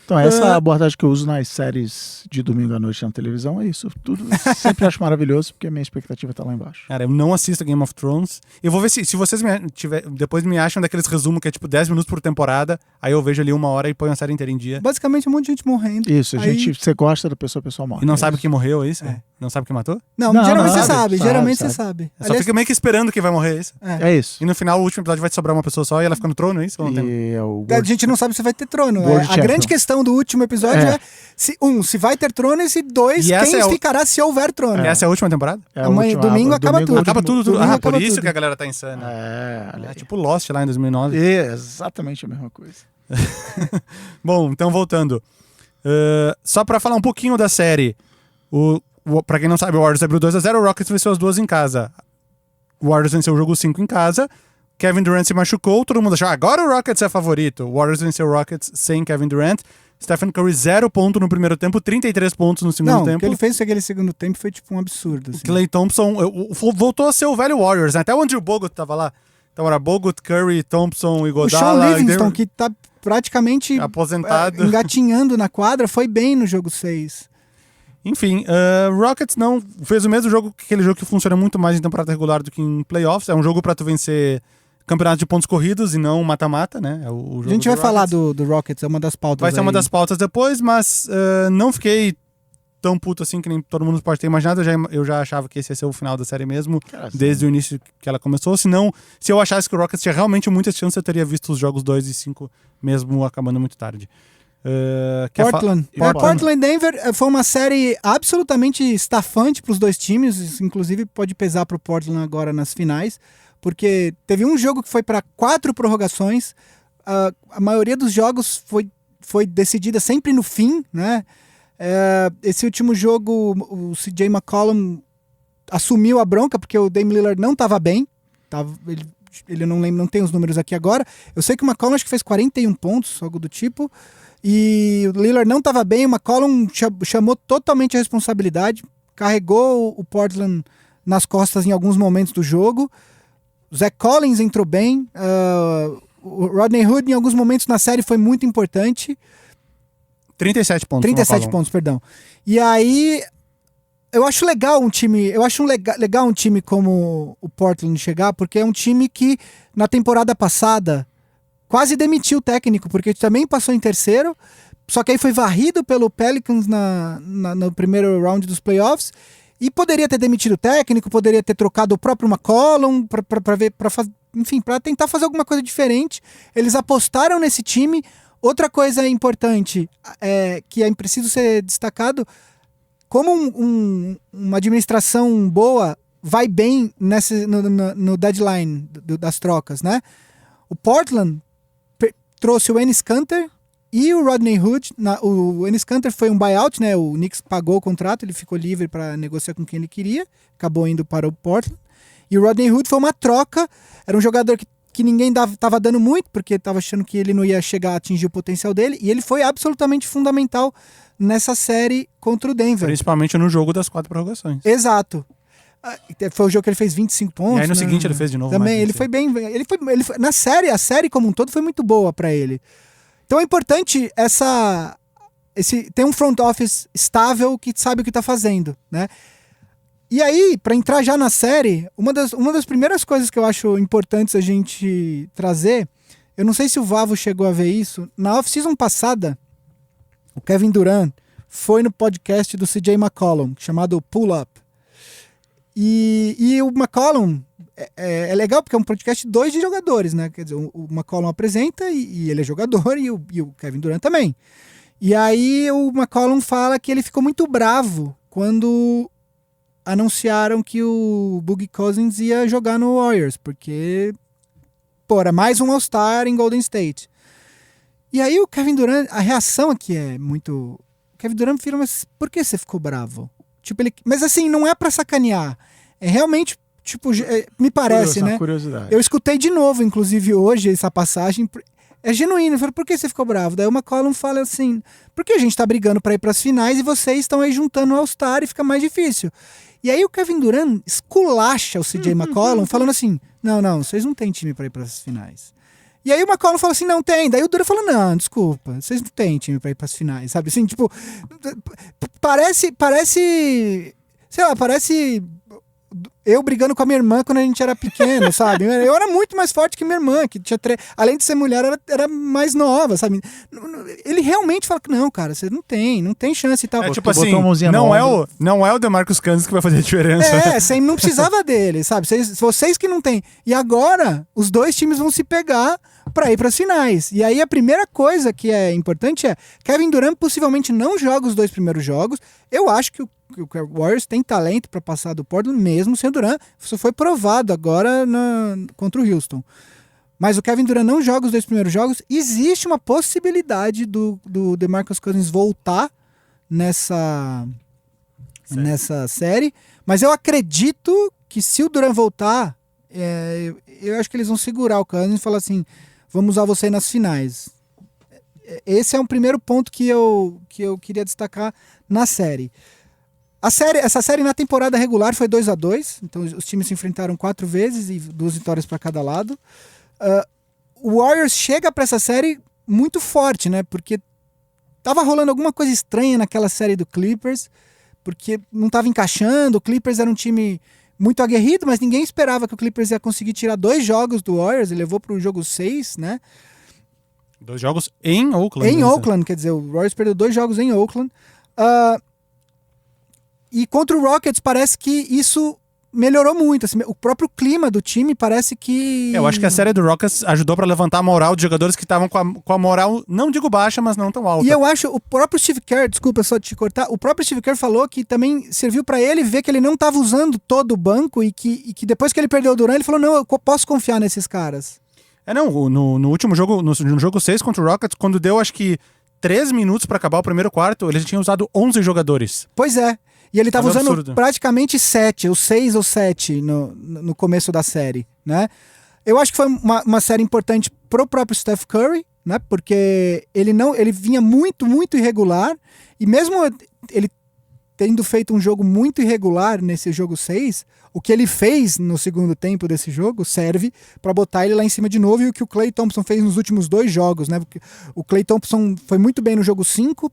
Então, essa é a abordagem que eu uso nas séries de domingo à noite na televisão. É isso. Tudo sempre acho maravilhoso, porque a minha expectativa tá lá embaixo. Cara, eu não assisto Game of Thrones. Eu vou ver se vocês depois me acham daqueles resumos que é tipo 10 minutos por temporada. Aí eu vejo ali 1 hora e ponho a série inteira em dia. Basicamente, um monte de gente morrendo. Isso, Aí... você gosta da pessoa, a pessoa morre. E não é sabe isso. quem morreu, é isso? É. Não sabe quem matou? Não, Não, geralmente não, você sabe. sabe, Geralmente sabe. você sabe. Só fica meio que esperando que vai morrer, é isso? É isso. E no final, o último episódio vai sobrar uma pessoa só e ela fica no trono, é isso? Ou não tem? E é o A gente não sabe se vai ter trono. World A Champion. grande questão do último episódio é se vai ter trono e se E essa quem é ficará se houver trono. Essa é a última temporada? É a Amanhã, última- domingo acaba tudo. Acaba tudo. Domingo Ah, acaba por isso tudo. que a galera tá insana. olha É aí. tipo Lost lá em 2009. É exatamente a mesma coisa. Bom, então voltando. Só pra falar um pouquinho da série. Pra quem não sabe, o Warriors abriu 2-0, o Rockets venceu as 2 em casa. O Warriors venceu o jogo 5 em casa. Kevin Durant se machucou, todo mundo achou, agora o Rockets é favorito. O Warriors venceu o Rockets sem Kevin Durant. Stephen Curry 0 ponto no primeiro tempo, 33 pontos no segundo Não, o tempo. que ele fez naquele segundo tempo foi tipo um absurdo. Assim. Klay Thompson voltou a ser o velho Warriors, né? Até o Andrew Bogut tava lá. Então era Bogut, Curry, Thompson, O Iguodala. Sean Livingston, que tá praticamente aposentado. engatinhando na quadra, foi bem no jogo 6. Enfim, Rockets não fez o mesmo jogo que aquele jogo que funciona muito mais em temporada regular do que em playoffs. É um jogo pra tu vencer campeonato de pontos corridos e não mata-mata, né? É o jogo A gente vai do falar Rockets. do Rockets, é uma das pautas. Vai ser aí. uma das pautas depois, mas não fiquei tão puto assim que nem todo mundo pode ter imaginado. Eu já achava que esse ia ser o final da série mesmo, Cara, desde o início que ela começou. Se eu achasse que o Rockets tinha realmente muitas chances, eu teria visto os jogos 2 e 5 mesmo acabando muito tarde. Portland e Denver foi uma série absolutamente estafante para os dois times, isso, inclusive pode pesar para o Portland agora nas finais, porque teve um jogo que foi para 4 prorrogações, a maioria dos jogos foi decidida sempre no fim, né? Esse último jogo o CJ McCollum assumiu a bronca porque o Dame Lillard não estava bem, ele não lembro, não tem os números aqui agora. Eu sei que o McCollum acho que fez 41 pontos, algo do tipo. E o Lillard não estava bem, o McCollum chamou totalmente a responsabilidade, carregou o Portland nas costas em alguns momentos do jogo. O Zach Collins entrou bem, o Rodney Hood em alguns momentos na série foi muito importante. 37 pontos. 37 pontos, perdão. E aí eu acho legal legal um time como o Portland chegar, porque é um time que na temporada passada quase demitiu o técnico, porque também passou em terceiro, só que aí foi varrido pelo Pelicans no primeiro round dos playoffs, e poderia ter demitido o técnico, poderia ter trocado o próprio McCollum para tentar fazer alguma coisa diferente. Eles apostaram nesse time. Outra coisa importante que é preciso ser destacado, como uma administração boa vai bem no deadline das trocas, né? O Portland trouxe o Enes Kanter e o Rodney Hood. O Enes Kanter foi um buyout, né? O Knicks pagou o contrato, ele ficou livre para negociar com quem ele queria, acabou indo para o Portland. E o Rodney Hood foi uma troca, era um jogador que ninguém estava dando muito, porque estava achando que ele não ia chegar a atingir o potencial dele, e ele foi absolutamente fundamental nessa série contra o Denver. Principalmente no jogo das 4 prorrogações. Exato. Foi o jogo que ele fez 25 pontos. E aí no seguinte ele fez de novo. Também, ele foi bem. Na série, a série como um todo foi muito boa para ele. Então é importante ter um front office estável que sabe o que está fazendo, né? E aí, para entrar já na série, uma das primeiras coisas que eu acho importantes a gente trazer, eu não sei se o Vavo chegou a ver isso, na off-season passada, o Kevin Durant foi no podcast do CJ McCollum, chamado Pull Up. E o McCollum é legal porque é um podcast de 2 jogadores, né? Quer dizer, o McCollum apresenta e ele é jogador e o Kevin Durant também. E aí o McCollum fala que ele ficou muito bravo quando anunciaram que o Boogie Cousins ia jogar no Warriors, porque era mais um All-Star em Golden State. E aí o Kevin Durant, a reação aqui é muito... O Kevin Durant fala, mas por que você ficou bravo? Tipo, mas assim, não é pra sacanear. É realmente, tipo, me parece, né? Curiosidade. Eu escutei de novo, inclusive, hoje, essa passagem. É genuíno. Eu falei, por que você ficou bravo? Daí o McCollum fala assim, porque a gente tá brigando pra ir pras finais e vocês estão aí juntando o All-Star e fica mais difícil. E aí o Kevin Durant esculacha o CJ McCollum, falando assim, não, vocês não têm time pra ir pras finais. E aí o McCollum falou assim, não tem. Daí o Durant falou, não, desculpa, vocês não têm time pra ir pras finais, sabe? Assim, tipo, parece, sei lá, parece eu brigando com a minha irmã quando a gente era pequeno, sabe? Eu era muito mais forte que minha irmã, que tinha além de ser mulher, era mais nova, sabe? Ele realmente fala que não, cara, você não tem chance e tal. É tipo assim, não é o DeMarcus Cousins que vai fazer a diferença. Você não precisava dele, sabe? Vocês que não tem. E agora, os 2 times vão se pegar pra ir pras finais. E aí a primeira coisa que é importante é, Kevin Durant possivelmente não joga os 2 primeiros jogos. Eu acho que o Warriors tem talento para passar do Portland mesmo sem o Durant. Isso foi provado agora contra o Houston. Mas o Kevin Durant não joga os 2 primeiros jogos. Existe uma possibilidade do DeMarcus Cousins voltar nessa série. Mas eu acredito que se o Durant voltar, eu acho que eles vão segurar o Cousins e falar assim, vamos usar você nas finais. Esse é um primeiro ponto que eu queria destacar na série. Essa série na temporada regular foi 2-2, então os times se enfrentaram 4 vezes e 2 vitórias para cada lado. O Warriors chega para essa série muito forte, né? Porque tava rolando alguma coisa estranha naquela série do Clippers, porque não tava encaixando. O Clippers era um time muito aguerrido, mas ninguém esperava que o Clippers ia conseguir tirar 2 jogos do Warriors. Ele levou para o jogo 6, né? 2 jogos em Oakland. Em Oakland, quer dizer, o Warriors perdeu 2 jogos em Oakland. E contra o Rockets parece que isso melhorou muito. Assim, o próprio clima do time parece que... Eu acho que a série do Rockets ajudou pra levantar a moral de jogadores que estavam com a moral, não digo baixa, mas não tão alta. E eu acho, o próprio Steve Kerr, desculpa só te cortar, o próprio Steve Kerr falou que também serviu pra ele ver que ele não tava usando todo o banco e que depois que ele perdeu o Durant, ele falou, não, eu posso confiar nesses caras. No último jogo, no jogo 6 contra o Rockets, quando deu acho que 3 minutos pra acabar o primeiro quarto, ele já tinha usado 11 jogadores. Pois é. E ele estava usando absurdo. praticamente 7, ou 6 ou 7 no começo da série, né? Eu acho que foi uma série importante pro próprio Steph Curry, né? Porque ele vinha muito, muito irregular, e mesmo ele tendo feito um jogo muito irregular nesse jogo 6, o que ele fez no segundo tempo desse jogo serve para botar ele lá em cima de novo, e o que o Klay Thompson fez nos últimos 2 jogos, né? Porque o Klay Thompson foi muito bem no jogo 5,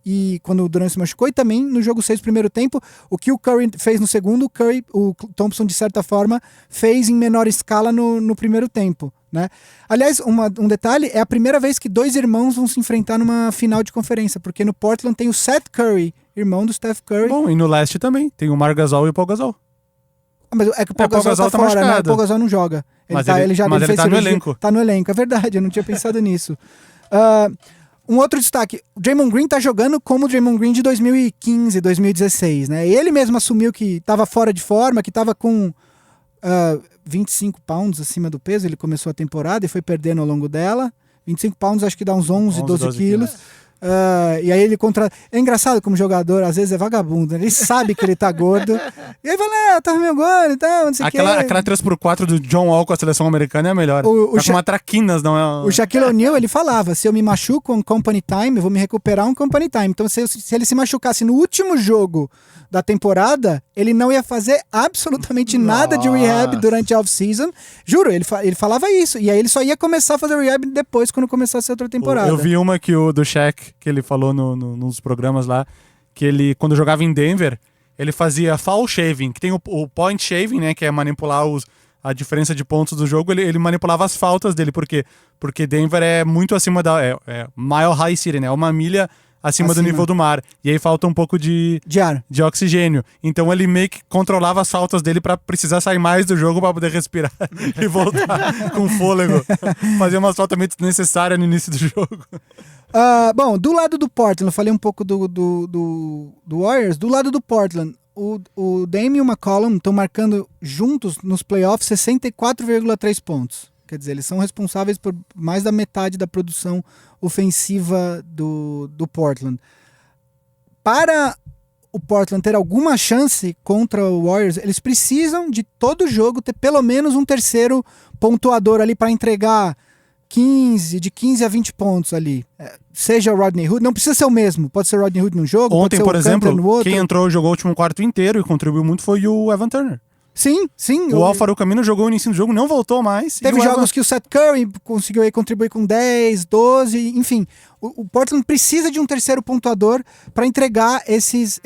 e quando o Durant se machucou, e também no jogo 6 do primeiro tempo, o que o Curry fez no segundo, o Thompson, de certa forma, fez em menor escala no primeiro tempo, né? Aliás, um detalhe, é a primeira vez que 2 irmãos vão se enfrentar numa final de conferência, porque no Portland tem o Seth Curry, irmão do Steph Curry. Bom, e no leste também, tem o Marc Gasol e o Paul Gasol. Mas é que o Paul Gasol tá fora, né? O Paul Gasol não joga. Ele Mas tá ele fez tá no cirurgia. elenco. Tá no elenco, é verdade, eu não tinha pensado nisso. Um outro destaque, o Draymond Green tá jogando como o Draymond Green de 2015, 2016, né? Ele mesmo assumiu que tava fora de forma, que tava com 25 pounds acima do peso, ele começou a temporada e foi perdendo ao longo dela. 25 pounds acho que dá uns 11 12 quilos. E aí ele É engraçado como jogador, às vezes é vagabundo, né? Ele sabe que ele tá gordo. E aí fala, tá meio gordo e tal, não sei o que. Aquela 3x4 do John Wall com a seleção americana é a melhor. Tá com uma traquinas, não é? O Shaquille O'Neal, ele falava, se eu me machuco um company time, eu vou me recuperar um company time. Então se ele se machucasse no último jogo da temporada, ele não ia fazer absolutamente nada de rehab durante a off-season. Juro, ele falava isso. E aí ele só ia começar a fazer rehab depois, quando começasse a outra temporada. Eu vi uma do Shaq, que ele falou nos programas lá, que ele, quando jogava em Denver, ele fazia foul shaving, que tem o point shaving, né, que é manipular a diferença de pontos do jogo. Ele manipulava as faltas dele. Por quê? Porque Denver é muito acima Mile High City, né? É uma milha acima do nível do mar. E aí falta um pouco de ar. De oxigênio. Então ele meio que controlava as faltas dele pra precisar sair mais do jogo pra poder respirar e voltar com fôlego. Fazer umas faltas meio desnecessárias no início do jogo. Bom, do lado do Portland, eu falei um pouco do Warriors. Do lado do Portland, o Dame e o McCollum estão marcando juntos nos playoffs 64,3 pontos. Quer dizer, eles são responsáveis por mais da metade da produção ofensiva do Portland. Para o Portland ter alguma chance contra o Warriors, eles precisam de todo jogo ter pelo menos um terceiro pontuador ali para entregar de 15 a 20 pontos ali. Seja o Rodney Hood, não precisa ser o mesmo, pode ser o Rodney Hood num jogo, ontem, pode ser por o exemplo, no outro. Quem entrou jogou o último quarto inteiro e contribuiu muito foi o Evan Turner. Sim. O Al-Farouq Aminu jogou o início do jogo, não voltou mais. Teve jogos que o Seth Curry conseguiu aí contribuir com 10, 12, enfim. O Portland precisa de um terceiro pontuador para entregar esses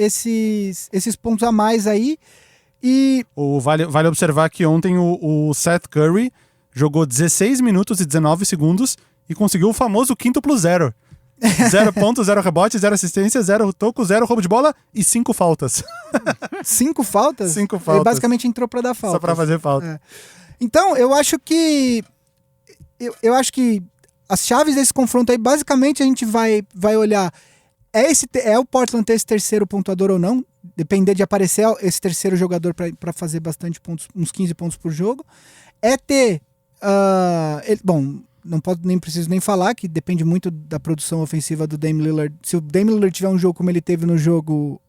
pontos a mais aí. E vale observar que ontem o Seth Curry jogou 16 minutos e 19 segundos e conseguiu o famoso quíntuplo zero. 0 pontos, 0 rebote, 0 assistência, 0 toco, 0 roubo de bola e 5 faltas. 5 faltas? 5 faltas. Ele basicamente entrou pra dar falta. Só pra fazer falta. Então, eu acho que as chaves desse confronto aí, basicamente a gente vai olhar, é o Portland ter esse terceiro pontuador ou não, depender de aparecer esse terceiro jogador pra fazer bastante pontos, uns 15 pontos por jogo. É ter, nem preciso nem falar que depende muito da produção ofensiva do Dame Lillard. Se o Dame Lillard tiver um jogo como ele teve no jogo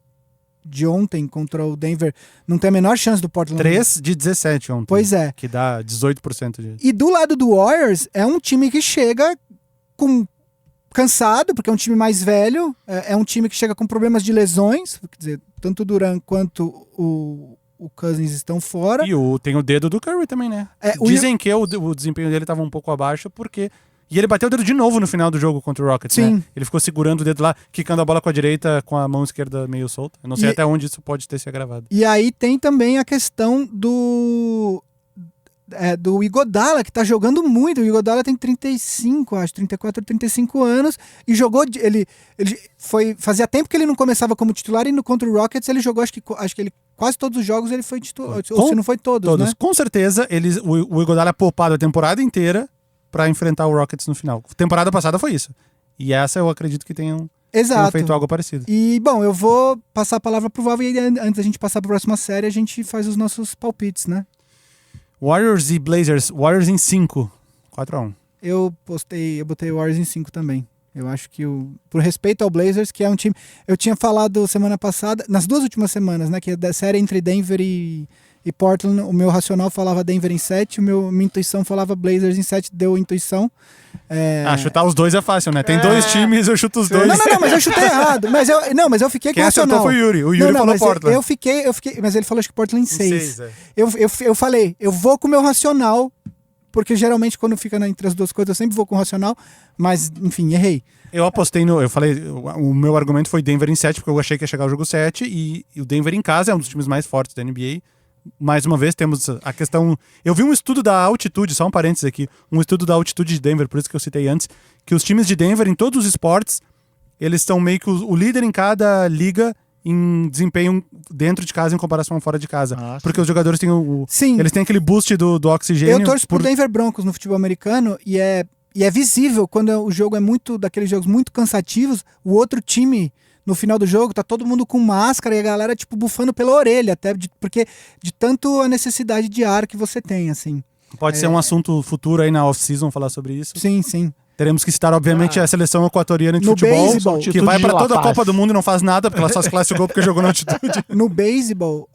de ontem contra o Denver, não tem a menor chance do Portland. 3 de 17 ontem. Pois é. Que dá 18% de... E do lado do Warriors, é um time que chega cansado, porque é um time mais velho, é um time que chega com problemas de lesões, quer dizer, tanto o Durant quanto o Cousins estão fora. E tem o dedo do Curry também, né? Dizem que o desempenho dele estava um pouco abaixo, porque... E ele bateu o dedo de novo no final do jogo contra o Rockets, Sim. Né? Ele ficou segurando o dedo lá, quicando a bola com a direita, com a mão esquerda meio solta. Eu não sei até onde isso pode ter se agravado. E aí tem também a questão do Iguodala, que tá jogando muito. O Iguodala tem 34, 35 anos e jogou... Fazia tempo que ele não começava como titular e no contra o Rockets ele jogou, acho que ele quase todos os jogos ele foi titular. Ou se não foi todos, né? Com certeza, o Iguodala é poupado a temporada inteira pra enfrentar o Rockets no final. Temporada passada foi isso. E essa eu acredito que tenham feito algo parecido. E, bom, eu vou passar a palavra pro Valve e antes da gente passar pra próxima série, a gente faz os nossos palpites, né? Warriors e Blazers. Warriors em 5. 4-1. Eu botei o Warriors em 5 também. Eu acho que, por respeito ao Blazers, que é um time... Eu tinha falado semana passada, nas 2 últimas semanas, né? Que é da série entre Denver e Portland, o meu racional falava Denver em 7, minha intuição falava Blazers em 7, deu intuição. Chutar os dois é fácil, né? Tem 2 times, eu chuto os dois. Não, mas eu chutei errado. Mas eu fiquei com o racional. Quem acertou foi o Yuri. O Yuri falou Portland. Eu fiquei, mas ele falou acho que Portland em 6. 6, é. Eu falei, eu vou com o meu racional, porque geralmente quando fica entre as duas coisas eu sempre vou com o racional, mas enfim, errei. Eu apostei eu falei, o meu argumento foi Denver em 7, porque eu achei que ia chegar o jogo 7, e o Denver em casa é um dos times mais fortes da NBA, mais uma vez, temos a questão... Eu vi um estudo da altitude, só um parênteses aqui, um estudo da altitude de Denver, por isso que eu citei antes, que os times de Denver, em todos os esportes, eles são meio que o líder em cada liga em desempenho dentro de casa em comparação a fora de casa. Porque os jogadores têm Sim. Eles têm aquele boost do oxigênio. Eu torço por Denver Broncos no futebol americano e é visível quando o jogo é muito daqueles jogos muito cansativos, o outro time no final do jogo tá todo mundo com máscara e a galera tipo bufando pela orelha, até porque de tanto a necessidade de ar que você tem, assim. Pode ser um assunto futuro aí na off-season falar sobre isso. Sim, sim. Teremos que citar, obviamente, a seleção equatoriana de No futebol, beisebol, que vai para toda a Copa do Mundo e não faz nada, porque ela só se classificou porque jogou na altitude. No beisebol,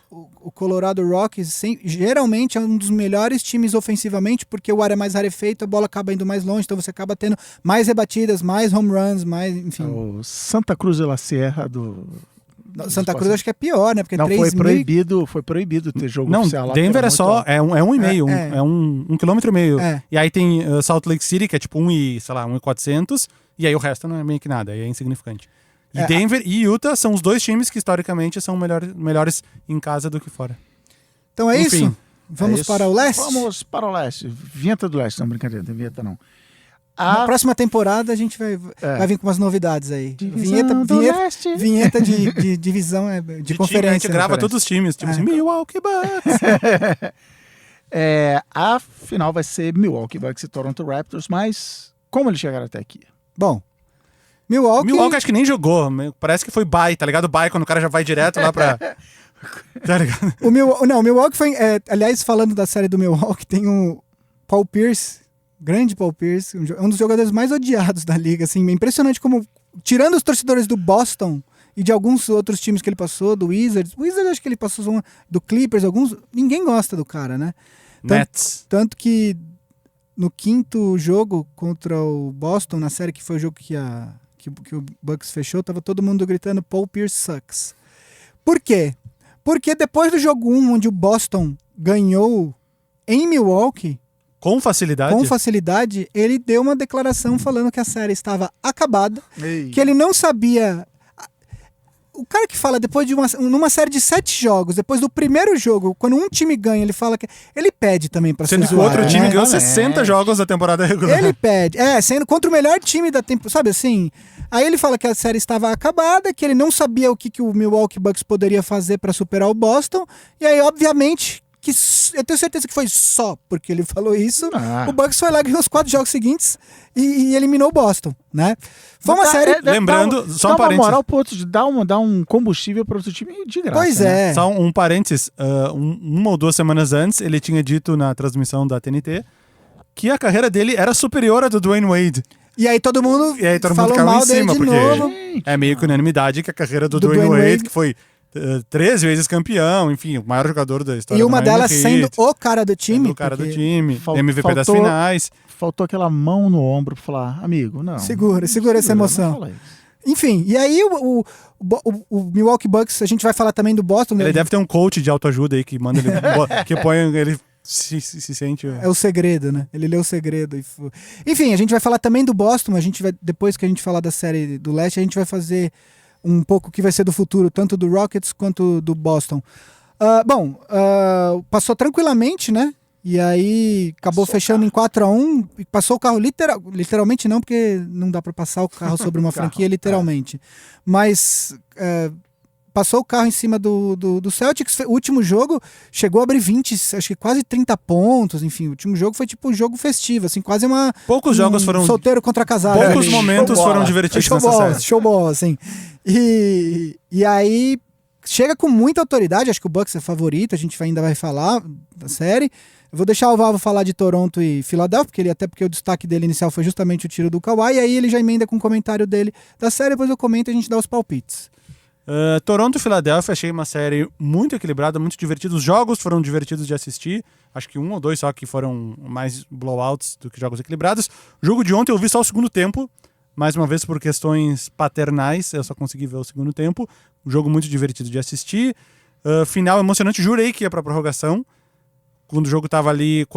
o Colorado Rockies geralmente é um dos melhores times ofensivamente, porque o ar é mais rarefeito, a bola acaba indo mais longe, então você acaba tendo mais rebatidas, mais home runs, mais, enfim. O Santa Cruz de la Sierra Santa Cruz acho que é pior, né? Porque não, 3 foi proibido ter jogo não, oficial lá. Denver é só, é 1,5, é 1,5 km. É. E aí tem Salt Lake City, que é tipo 1,400, e aí o resto não é meio que nada, aí é insignificante. E Denver e Utah são os dois times que historicamente são melhores em casa do que fora. Então é Enfim, isso? Vamos para o leste? Vamos para o leste. Vinheta do leste, não, brincadeira, não tem vinheta não. Na próxima temporada a gente vai vir com umas novidades aí. Vinheta de divisão, de conferência. A gente grava todos os times, tipo assim, Milwaukee Bucks. A final vai ser Milwaukee Bucks e Toronto Raptors, mas como eles chegaram até aqui? Bom, Milwaukee acho que nem jogou, parece que foi bye, tá ligado? Bye, quando o cara já vai direto lá pra... Tá ligado? O Milwaukee foi... aliás, falando da série do Milwaukee, tem um Paul Pierce... Grande Paul Pierce, um dos jogadores mais odiados da liga, assim, é impressionante como, tirando os torcedores do Boston e de alguns outros times que ele passou, do Wizards acho que ele passou do Clippers, ninguém gosta do cara, né? Tanto que no quinto jogo contra o Boston, na série que foi o jogo que o Bucks fechou, tava todo mundo gritando Paul Pierce sucks. Por quê? Porque depois do jogo 1, onde o Boston ganhou em Milwaukee, com facilidade, ele deu uma declaração falando que a série estava acabada, que ele não sabia... O cara que fala depois de numa série de 7 jogos, depois do primeiro jogo, quando um time ganha, ele fala que... Ele pede também pra ser zoado. Sendo que o outro time ganhou 60 jogos da temporada regular. Ele pede. Sendo contra o melhor time da temporada, sabe assim? Aí ele fala que a série estava acabada, que ele não sabia o que o Milwaukee Bucks poderia fazer para superar o Boston, e aí, obviamente... que eu tenho certeza que foi só porque ele falou isso. O Bucks foi lá, ganhou os 4 jogos seguintes e eliminou o Boston, né? Foi uma série... Lembrando, só um parênteses. Dá uma moral pro outro, dá um combustível para outro time de graça. Pois é. Né? Só um parênteses. Uma ou 2 semanas antes, ele tinha dito na transmissão da TNT que a carreira dele era superior à do Dwayne Wade. E aí todo mundo falou caiu mal em cima, dele de porque novo. é meio que unanimidade que a carreira do Dwayne Wade, que foi 3 vezes campeão, enfim, o maior jogador da história. E uma delas sendo o cara do time. O cara do time, MVP das finais. Faltou aquela mão no ombro pra falar, amigo, não. Segura essa emoção. Enfim, e aí o Milwaukee Bucks, a gente vai falar também do Boston. Ele deve ter um coach de autoajuda aí que manda ele, que põe ele se sente... É o segredo, né? Ele lê o segredo. Enfim, a gente vai falar também do Boston, depois que a gente falar da série do Leste, a gente vai fazer um pouco que vai ser do futuro, tanto do Rockets quanto do Boston. Passou tranquilamente, né? E aí acabou fechando em 4-1, e passou o carro literalmente não, porque não dá para passar o carro sobre uma franquia literalmente. Mas passou o carro em cima do Celtics. O último jogo chegou a abrir 20, acho que quase 30 pontos, enfim. O último jogo foi tipo um jogo festivo, assim, quase poucos jogos foram solteiro contra casado. Poucos momentos foram divertidos nessa série. Showball, assim. E aí chega com muita autoridade, acho que o Bucks é favorito, a gente ainda vai falar da série. Eu vou deixar o Valvo falar de Toronto e Filadélfia, porque o destaque dele inicial foi justamente o tiro do Kawhi, e aí ele já emenda com o comentário dele da série, depois eu comento e a gente dá os palpites. Toronto e Filadélfia, achei uma série muito equilibrada, muito divertida. Os jogos foram divertidos de assistir. Acho que 1 ou 2 só que foram mais blowouts do que jogos equilibrados. O jogo de ontem eu vi só o segundo tempo. Mais uma vez por questões paternais, eu só consegui ver o segundo tempo. Um jogo muito divertido de assistir. Final emocionante, jurei que ia pra prorrogação. Quando o jogo tava ali,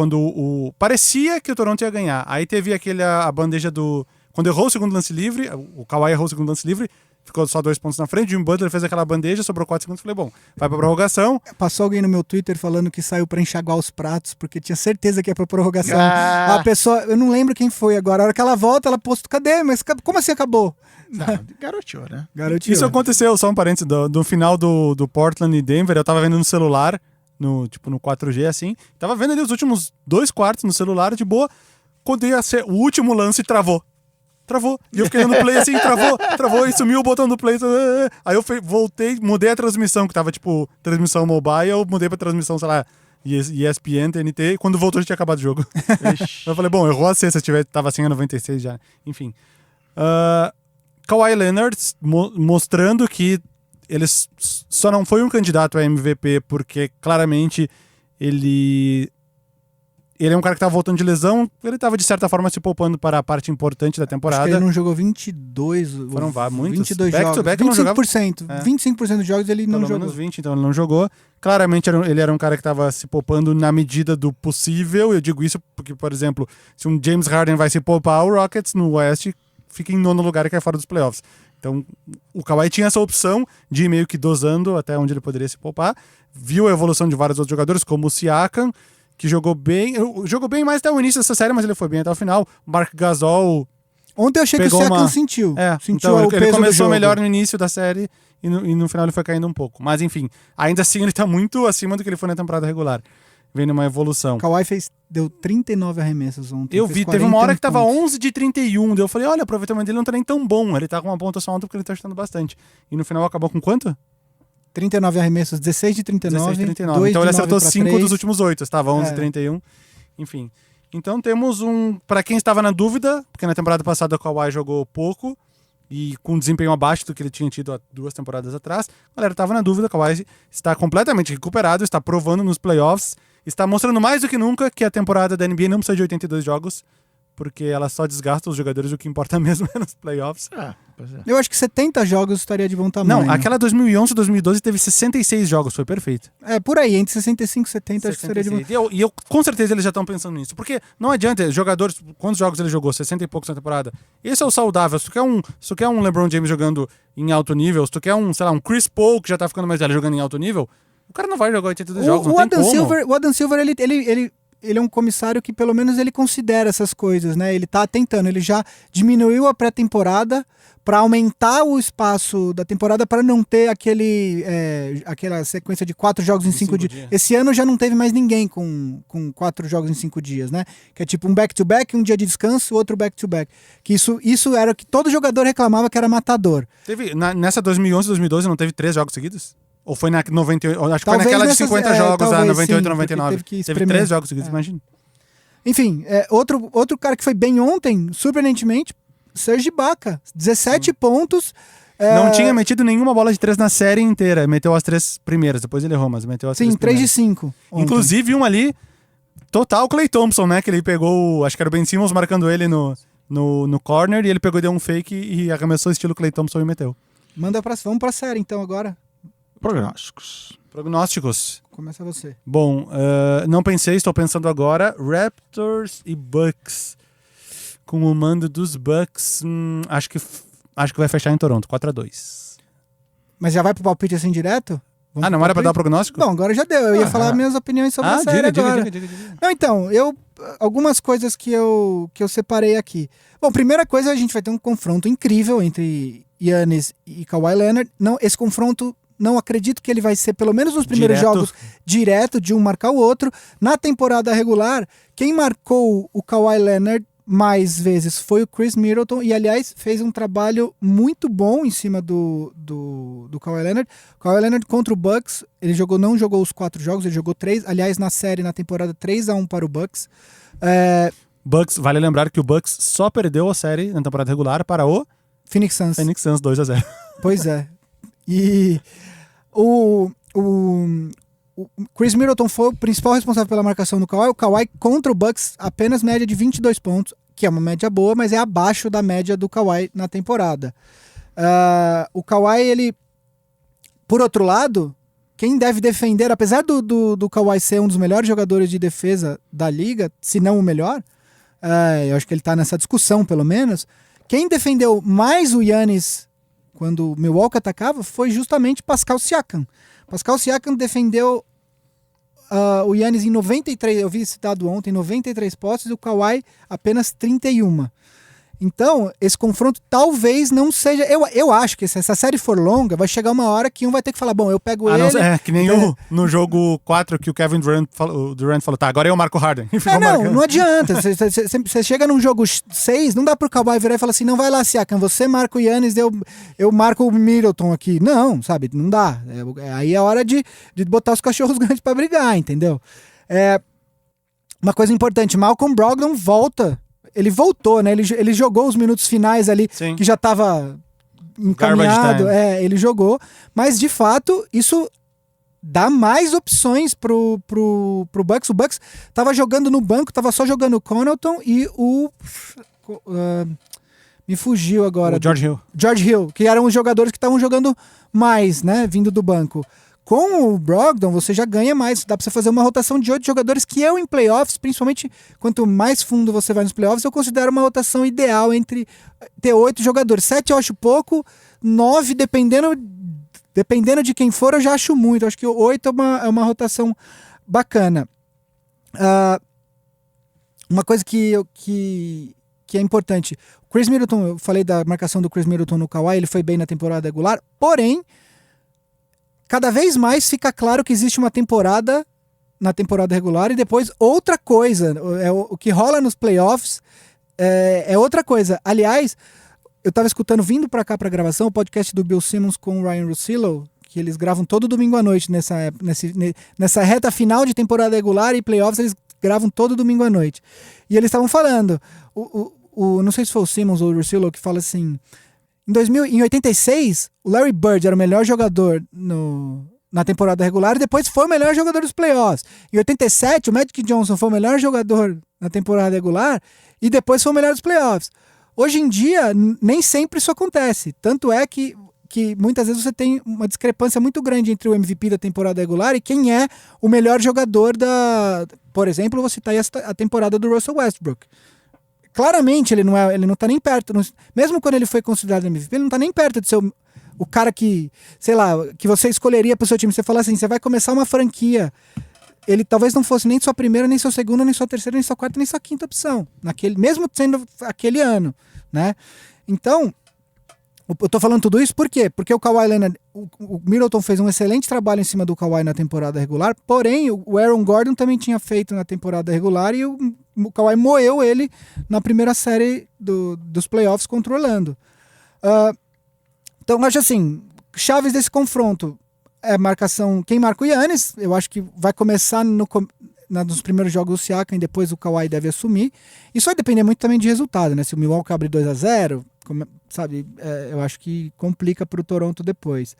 parecia que o Toronto ia ganhar. Aí teve a bandeja do... Quando errou o segundo lance livre, o Kawhi errou o segundo lance livre, ficou só 2 pontos na frente. Jimmy Butler fez aquela bandeja, sobrou 4 segundos. Falei, bom, vai pra prorrogação. Passou alguém no meu Twitter falando que saiu pra enxaguar os pratos, porque tinha certeza que ia pra prorrogação. Ah. A pessoa, eu não lembro quem foi agora. A hora que ela volta, ela postou, cadê? Mas como assim acabou? Não, garoteou, né? Garotinho. Isso aconteceu, só um parênteses, do final do Portland e Denver, eu tava vendo no celular, no 4G, assim. Tava vendo ali os últimos 2 quartos no celular, de boa. Quando ia ser o último lance, travou. E eu fiquei no play assim, travou e sumiu o botão do play. Aí eu voltei, mudei a transmissão, que tava tipo transmissão mobile, eu mudei pra transmissão, sei lá, ESPN, TNT, e quando voltou já tinha acabado o jogo. Eu falei, bom, errou a sexta, tava assim a 96 já. Enfim. Kawhi Leonard mostrando que ele só não foi um candidato a MVP porque claramente ele é um cara que tava voltando de lesão, ele tava de certa forma se poupando para a parte importante da temporada. Acho que ele não jogou 22, Foram muitos. 22 back jogos. to back 25%. É. 25% dos jogos ele não Pelo jogou. menos 20, então ele não jogou. Claramente ele era um cara que estava se poupando na medida do possível. Eu digo isso porque, por exemplo, se um James Harden vai se poupar, o Rockets no Oeste fica em 9º lugar e cai fora dos playoffs. Então o Kawhi tinha essa opção de ir meio que dosando até onde ele poderia se poupar. Viu a evolução de vários outros jogadores, como o Siakam, que jogou bem mais até o início dessa série, mas ele foi bem até o final. O Marc Gasol... Ontem eu achei que o Siakam sentiu. Sentiu então, o peso ele começou do jogo. melhor no início da série e no final ele foi caindo um pouco. Mas enfim, ainda assim ele tá muito acima do que ele foi na temporada regular. Vem numa evolução. Kawhi deu 39 arremessos ontem. Eu vi, teve uma hora que tava pontos. 11 de 31. Daí eu falei, olha, o aproveitamento dele não tá nem tão bom. Ele tá com uma pontuação alta porque ele tá chutando bastante. E no final acabou com quanto? 39 arremessos, 16 de 39. 16 de 39. 2 Então ele de 9 acertou pra 5 3. dos últimos 8. Estava 11 de 31. Enfim. Então temos pra quem estava na dúvida, porque na temporada passada o Kawhi jogou pouco e com desempenho abaixo do que ele tinha tido há 2 temporadas atrás, a galera estava na dúvida. O Kawhi está completamente recuperado, está provando nos playoffs, está mostrando mais do que nunca que a temporada da NBA não precisa de 82 jogos, porque ela só desgasta os jogadores, o que importa mesmo é nos playoffs. Pois é. Eu acho que 70 jogos estaria de bom tamanho. Não, aquela 2011, 2012 teve 66 jogos, foi perfeito. É, por aí, entre 65 e 70 acho que seria de bom. E eu, com certeza eles já estão pensando nisso. Porque não adianta, jogadores, quantos jogos ele jogou? 60 e poucos na temporada. Esse é o saudável. Se tu quer um LeBron James jogando em alto nível, se tu quer um Chris Paul que já tá ficando mais velho jogando em alto nível, o cara não vai jogar 82 jogos, não tem como. O Adam Silver, ele é um comissário que pelo menos ele considera essas coisas, né? Ele tá tentando, ele já diminuiu a pré-temporada para aumentar o espaço da temporada para não ter aquela sequência de 4 jogos em 5 dias. Esse ano já não teve mais ninguém com 4 jogos em 5 dias, né? Que é tipo um back-to-back, um dia de descanso, outro back-to-back. Que isso era o que todo jogador reclamava que era matador. Nessa 2011, 2012 não teve 3 jogos seguidos? Ou foi na 98? Acho que Talvez foi naquela de 50 jogos, talvez, 98, sim, 99. Teve 3 jogos seguidos, imagina. Enfim, outro cara que foi bem ontem, surpreendentemente, Serge Ibaka. 17 pontos. Não tinha metido nenhuma bola de 3 na série inteira. Meteu as 3 primeiras, depois ele errou, mas meteu as 3 primeiras. Sim, 3 de 5. Ontem. Inclusive um ali, total Klay Thompson, né? Que ele pegou, acho que era o Ben Simmons marcando ele no corner, e ele pegou e deu um fake e arremessou estilo Klay Thompson e meteu. Vamos pra série então agora. Prognósticos. Começa você. Bom, não pensei, estou pensando agora. Raptors e Bucks. Com o mando dos Bucks, acho que vai fechar em Toronto, 4-2. Mas já vai pro palpite assim direto? Não era pra dar prognóstico? Bom, agora já deu. Eu ia falar minhas opiniões sobre a série agora. Diga. Não, então, algumas coisas que eu separei aqui. Bom, primeira coisa, a gente vai ter um confronto incrível entre Giannis e Kawhi Leonard. Não, esse confronto, não acredito que ele vai ser, pelo menos nos primeiros jogos, direto de um marcar o outro. Na temporada regular, quem marcou o Kawhi Leonard mais vezes foi o Chris Middleton, e aliás fez um trabalho muito bom em cima do Kawhi Leonard. O Kawhi Leonard contra o Bucks, ele não jogou os 4 jogos, ele jogou 3, aliás na série, na temporada 3-1 para o Bucks. Bucks, vale lembrar que o Bucks só perdeu a série na temporada regular para o Phoenix Suns 2-0. Pois é. E o Chris Middleton foi o principal responsável pela marcação do Kawhi. O Kawhi contra o Bucks apenas média de 22 pontos, que é uma média boa, mas é abaixo da média do Kawhi na temporada. O Kawhi, ele... Por outro lado, quem deve defender, apesar do Kawhi ser um dos melhores jogadores de defesa da liga, se não o melhor, eu acho que ele está nessa discussão, pelo menos, quem defendeu mais o Giannis quando o Milwaukee atacava, foi justamente Pascal Siakam. Pascal Siakam defendeu o Giannis em 93, eu vi citado ontem, 93 posses, e o Kawhi apenas 31. Então, esse confronto talvez não seja... Eu acho que se essa série for longa, vai chegar uma hora que um vai ter que falar, bom, eu pego ele... Não, que nem no jogo 4 que o Kevin Durant falou, tá, agora eu marco o Harden. Não adianta. Você chega num jogo 6, não dá pro Kawhi virar e falar assim, não vai lá, Siakam, você marca o Giannis, eu marco o Middleton aqui. Não, sabe, não dá. Aí é hora de botar os cachorros grandes pra brigar, entendeu? Uma coisa importante, Malcolm Brogdon volta. Ele voltou, né? Ele jogou os minutos finais ali, sim, que já estava encaminhado. Ele jogou. Mas, de fato, isso dá mais opções pro Bucks. O Bucks estava jogando no banco, estava só jogando o Connaughton e me fugiu agora. O George Hill, que eram os jogadores que estavam jogando mais, né? Vindo do banco. Com o Brogdon, você já ganha mais. Dá pra você fazer uma rotação de 8 jogadores, que eu, em playoffs, principalmente quanto mais fundo você vai nos playoffs, eu considero uma rotação ideal entre ter 8 jogadores. 7 eu acho pouco, 9, dependendo de quem for, eu já acho muito. Eu acho que 8 é uma rotação bacana. Uma coisa que é importante. O Chris Middleton, eu falei da marcação do Chris Middleton no Kawhi, ele foi bem na temporada regular, porém, cada vez mais fica claro que existe uma temporada na temporada regular e depois outra coisa. O que rola nos playoffs é outra coisa. Aliás, eu estava escutando, vindo para cá para gravação, o podcast do Bill Simmons com o Ryan Russillo, que eles gravam todo domingo à noite nessa reta final de temporada regular e playoffs, eles gravam todo domingo à noite. E eles estavam falando, não sei se foi o Simmons ou o Russillo que fala assim... Em 86, o Larry Bird era o melhor jogador na temporada regular e depois foi o melhor jogador dos playoffs. Em 87, o Magic Johnson foi o melhor jogador na temporada regular e depois foi o melhor dos playoffs. Hoje em dia, nem sempre isso acontece. Tanto é que muitas vezes você tem uma discrepância muito grande entre o MVP da temporada regular e quem é o melhor jogador Por exemplo, eu vou citar aí a temporada do Russell Westbrook. Claramente ele não tá nem perto, mesmo quando ele foi considerado MVP, ele não tá nem perto de ser o cara que, sei lá, que você escolheria pro seu time. Você fala assim, você vai começar uma franquia, ele talvez não fosse nem sua primeira, nem sua segunda, nem sua terceira, nem sua quarta, nem sua quinta opção, mesmo sendo aquele ano, né? Então, eu tô falando tudo isso por quê? Porque o Kawhi Leonard, o Middleton fez um excelente trabalho em cima do Kawhi na temporada regular, porém o Aaron Gordon também tinha feito na temporada regular e o Kawhi moeu ele na primeira série dos playoffs controlando. Então eu acho assim, chaves desse confronto é marcação, quem marca o Giannis, eu acho que vai começar nos primeiros jogos o Siakam e depois o Kawhi deve assumir. Isso vai depender muito também de resultado, né? Se o Milwaukee abre 2-0, sabe, eu acho que complica para o Toronto depois.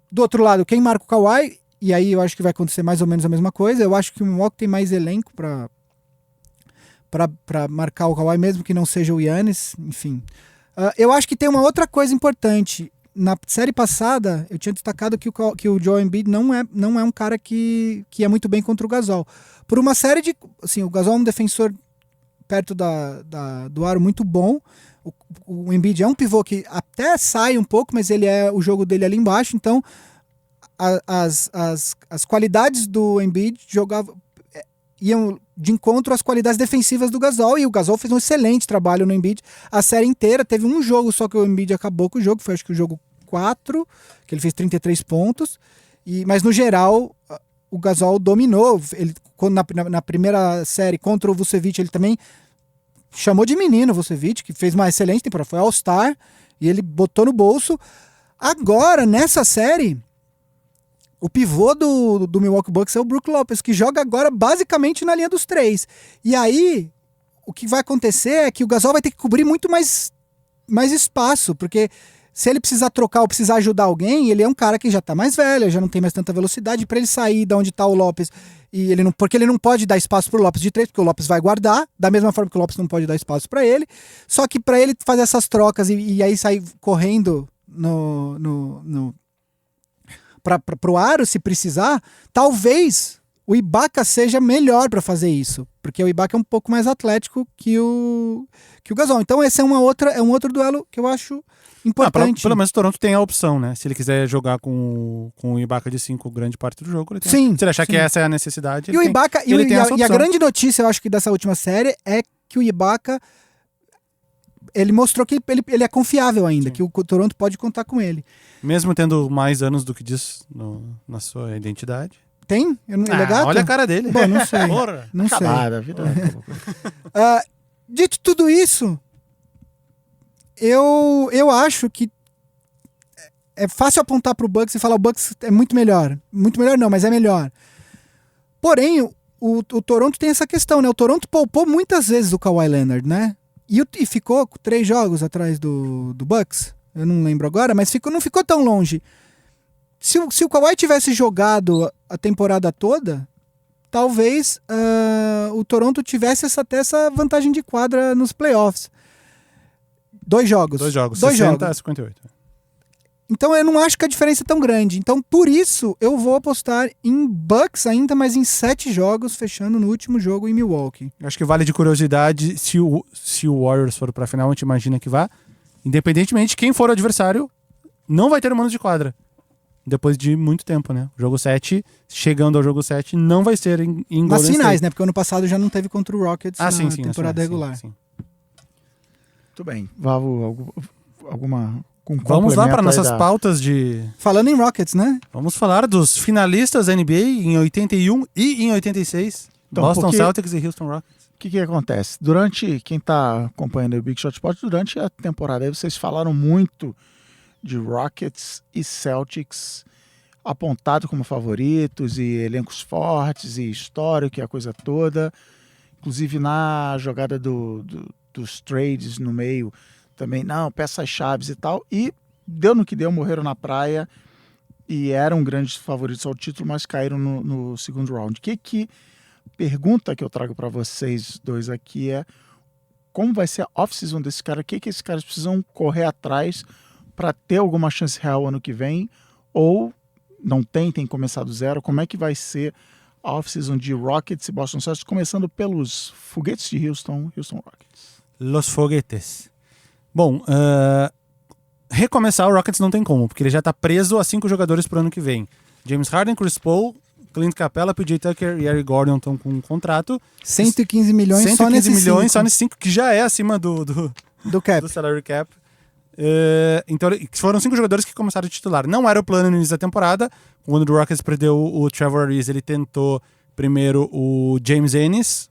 Do outro lado, quem marca o Kawhi, e aí eu acho que vai acontecer mais ou menos a mesma coisa. Eu acho que o Milwaukee tem mais elenco para marcar o Kawhi, mesmo que não seja o Giannis, enfim. Eu acho que tem uma outra coisa importante. Na série passada, eu tinha destacado que o Joel Embiid não é um cara que é muito bem contra o Gasol. Por uma série de... Assim, o Gasol é um defensor perto do aro muito bom. O Embiid é um pivô que até sai um pouco, mas o jogo dele é ali embaixo. Então, as qualidades do Embiid iam de encontro às qualidades defensivas do Gasol, e o Gasol fez um excelente trabalho no Embiid a série inteira. Teve um jogo só que o Embiid acabou com o jogo, foi acho que o jogo 4, que ele fez 33 pontos, mas no geral o Gasol dominou. Ele, na primeira série contra o Vucevic, ele também chamou de menino o Vucevic, que fez uma excelente temporada, foi All-Star, e ele botou no bolso. Agora, nessa série, o pivô do Milwaukee Bucks é o Brook Lopez, que joga agora basicamente na linha dos 3. E aí, o que vai acontecer é que o Gasol vai ter que cobrir muito mais espaço, porque se ele precisar trocar ou precisar ajudar alguém, ele é um cara que já tá mais velho, já não tem mais tanta velocidade, para ele sair de onde tá o Lopez, porque ele não pode dar espaço pro Lopez de 3, porque o Lopez vai guardar, da mesma forma que o Lopez não pode dar espaço para ele. Só que para ele fazer essas trocas e aí sair correndo pro aro, se precisar, talvez o Ibaka seja melhor para fazer isso, porque o Ibaka é um pouco mais atlético que o Gasol. Então esse é um outro duelo que eu acho importante. Pelo menos o Toronto tem a opção, né? Se ele quiser jogar com o Ibaka de 5 grande parte do jogo, ele tem. Sim, se ele achar sim. que essa é a necessidade, E o Ibaka, ele tem essa e a opção. grande notícia, eu acho que dessa última série é que o Ibaka, ele mostrou que ele é confiável ainda, Sim. que o Toronto pode contar com ele. Mesmo tendo mais anos do que diz na sua identidade. Tem? Ele é gato? Olha a cara dele. Bom, não sei. Porra. Não sei. Acabada, a vida. Dito tudo isso, eu acho que é fácil apontar pro Bucks e falar o Bucks é muito melhor. Muito melhor não, mas é melhor. Porém, o Toronto tem essa questão, né? O Toronto poupou muitas vezes o Kawhi Leonard, né? E ficou 3 jogos atrás do Bucks. Eu não lembro agora, mas não ficou tão longe. Se o Kawhi tivesse jogado a temporada toda, talvez o Toronto tivesse até essa vantagem de quadra nos playoffs. 2 jogos. 2 jogos. 2 60 jogos. a 58. Então eu não acho que a diferença é tão grande. Então por isso eu vou apostar em Bucks ainda, mas em 7 jogos, fechando no último jogo em Milwaukee. Acho que vale de curiosidade, se o Warriors for pra final, a gente imagina que vá. Independentemente de quem for o adversário, não vai ter manos de quadra. Depois de muito tempo, né? O jogo 7, chegando ao jogo 7, não vai ser em Golden Nas finais, State. né? Porque ano passado já não teve contra o Rockets na Sim, temporada regular. Sim. Muito bem. Vavo, alguma... Vamos lá para complemento nossas aí pautas de... Falando em Rockets, né? Vamos falar dos finalistas da NBA em 81 e em 86. Então, Boston porque- Celtics e Houston Rockets. O que acontece? Quem está acompanhando o Big Shot Sport, durante a temporada aí vocês falaram muito de Rockets e Celtics apontado como favoritos e elencos fortes e histórico e a coisa toda. Inclusive na jogada dos trades no meio também, não, peças-chaves e tal. E deu no que deu, morreram na praia e eram grandes favoritos ao título, mas caíram no segundo round. Pergunta que eu trago para vocês dois aqui é como vai ser a off-season desse cara? O que esses caras precisam correr atrás para ter alguma chance real ano que vem? Ou não tem que começar do zero? Como é que vai ser a off-season de Rockets e Boston Celtics, começando pelos foguetes de Houston Rockets? Los Foguetes. Bom, recomeçar o Rockets não tem como, porque ele já está preso a 5 jogadores pro ano que vem. James Harden, Chris Paul, Clint Capella, PJ Tucker e Eric Gordon estão com um contrato. 115 milhões 115 só nesses milhões 5 só nesses 5, que já é acima do cap. salary cap. Então, foram 5 jogadores que começaram a titular. Não era o plano no início da temporada. Quando o Rockets perdeu o Trevor Ariza, ele tentou primeiro o James Ennis.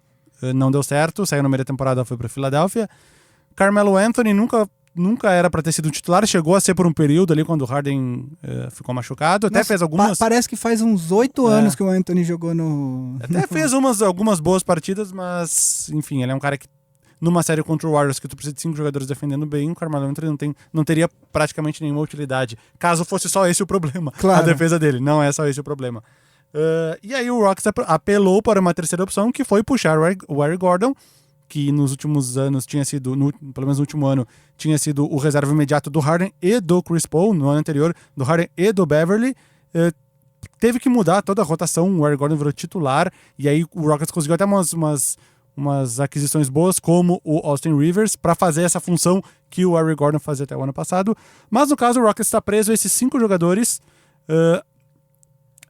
Não deu certo. Saiu no meio da temporada, foi para Filadélfia. Carmelo Anthony nunca era para ter sido um titular. Chegou a ser por um período ali, quando o Harden ficou machucado. Até fez algumas... Parece que faz uns 8 anos que o Anthony jogou no... Até fez algumas boas partidas, mas, enfim, ele é um cara que, numa série contra o Warriors, que tu precisa de 5 jogadores defendendo bem, o Carmelo Anthony não teria praticamente nenhuma utilidade, caso fosse só esse o problema, Claro. a defesa dele. Não é só esse o problema. E aí o Rockets apelou para uma terceira opção, que foi puxar o Eric Gordon, que nos últimos anos tinha sido, pelo menos no último ano, tinha sido o reserva imediato do Harden e do Chris Paul, no ano anterior, do Harden e do Beverly. Teve que mudar toda a rotação, o Eric Gordon virou titular, e aí o Rockets conseguiu até umas aquisições boas, como o Austin Rivers, para fazer essa função que o Eric Gordon fazia até o ano passado. Mas no caso, o Rockets está preso a esses 5 jogadores.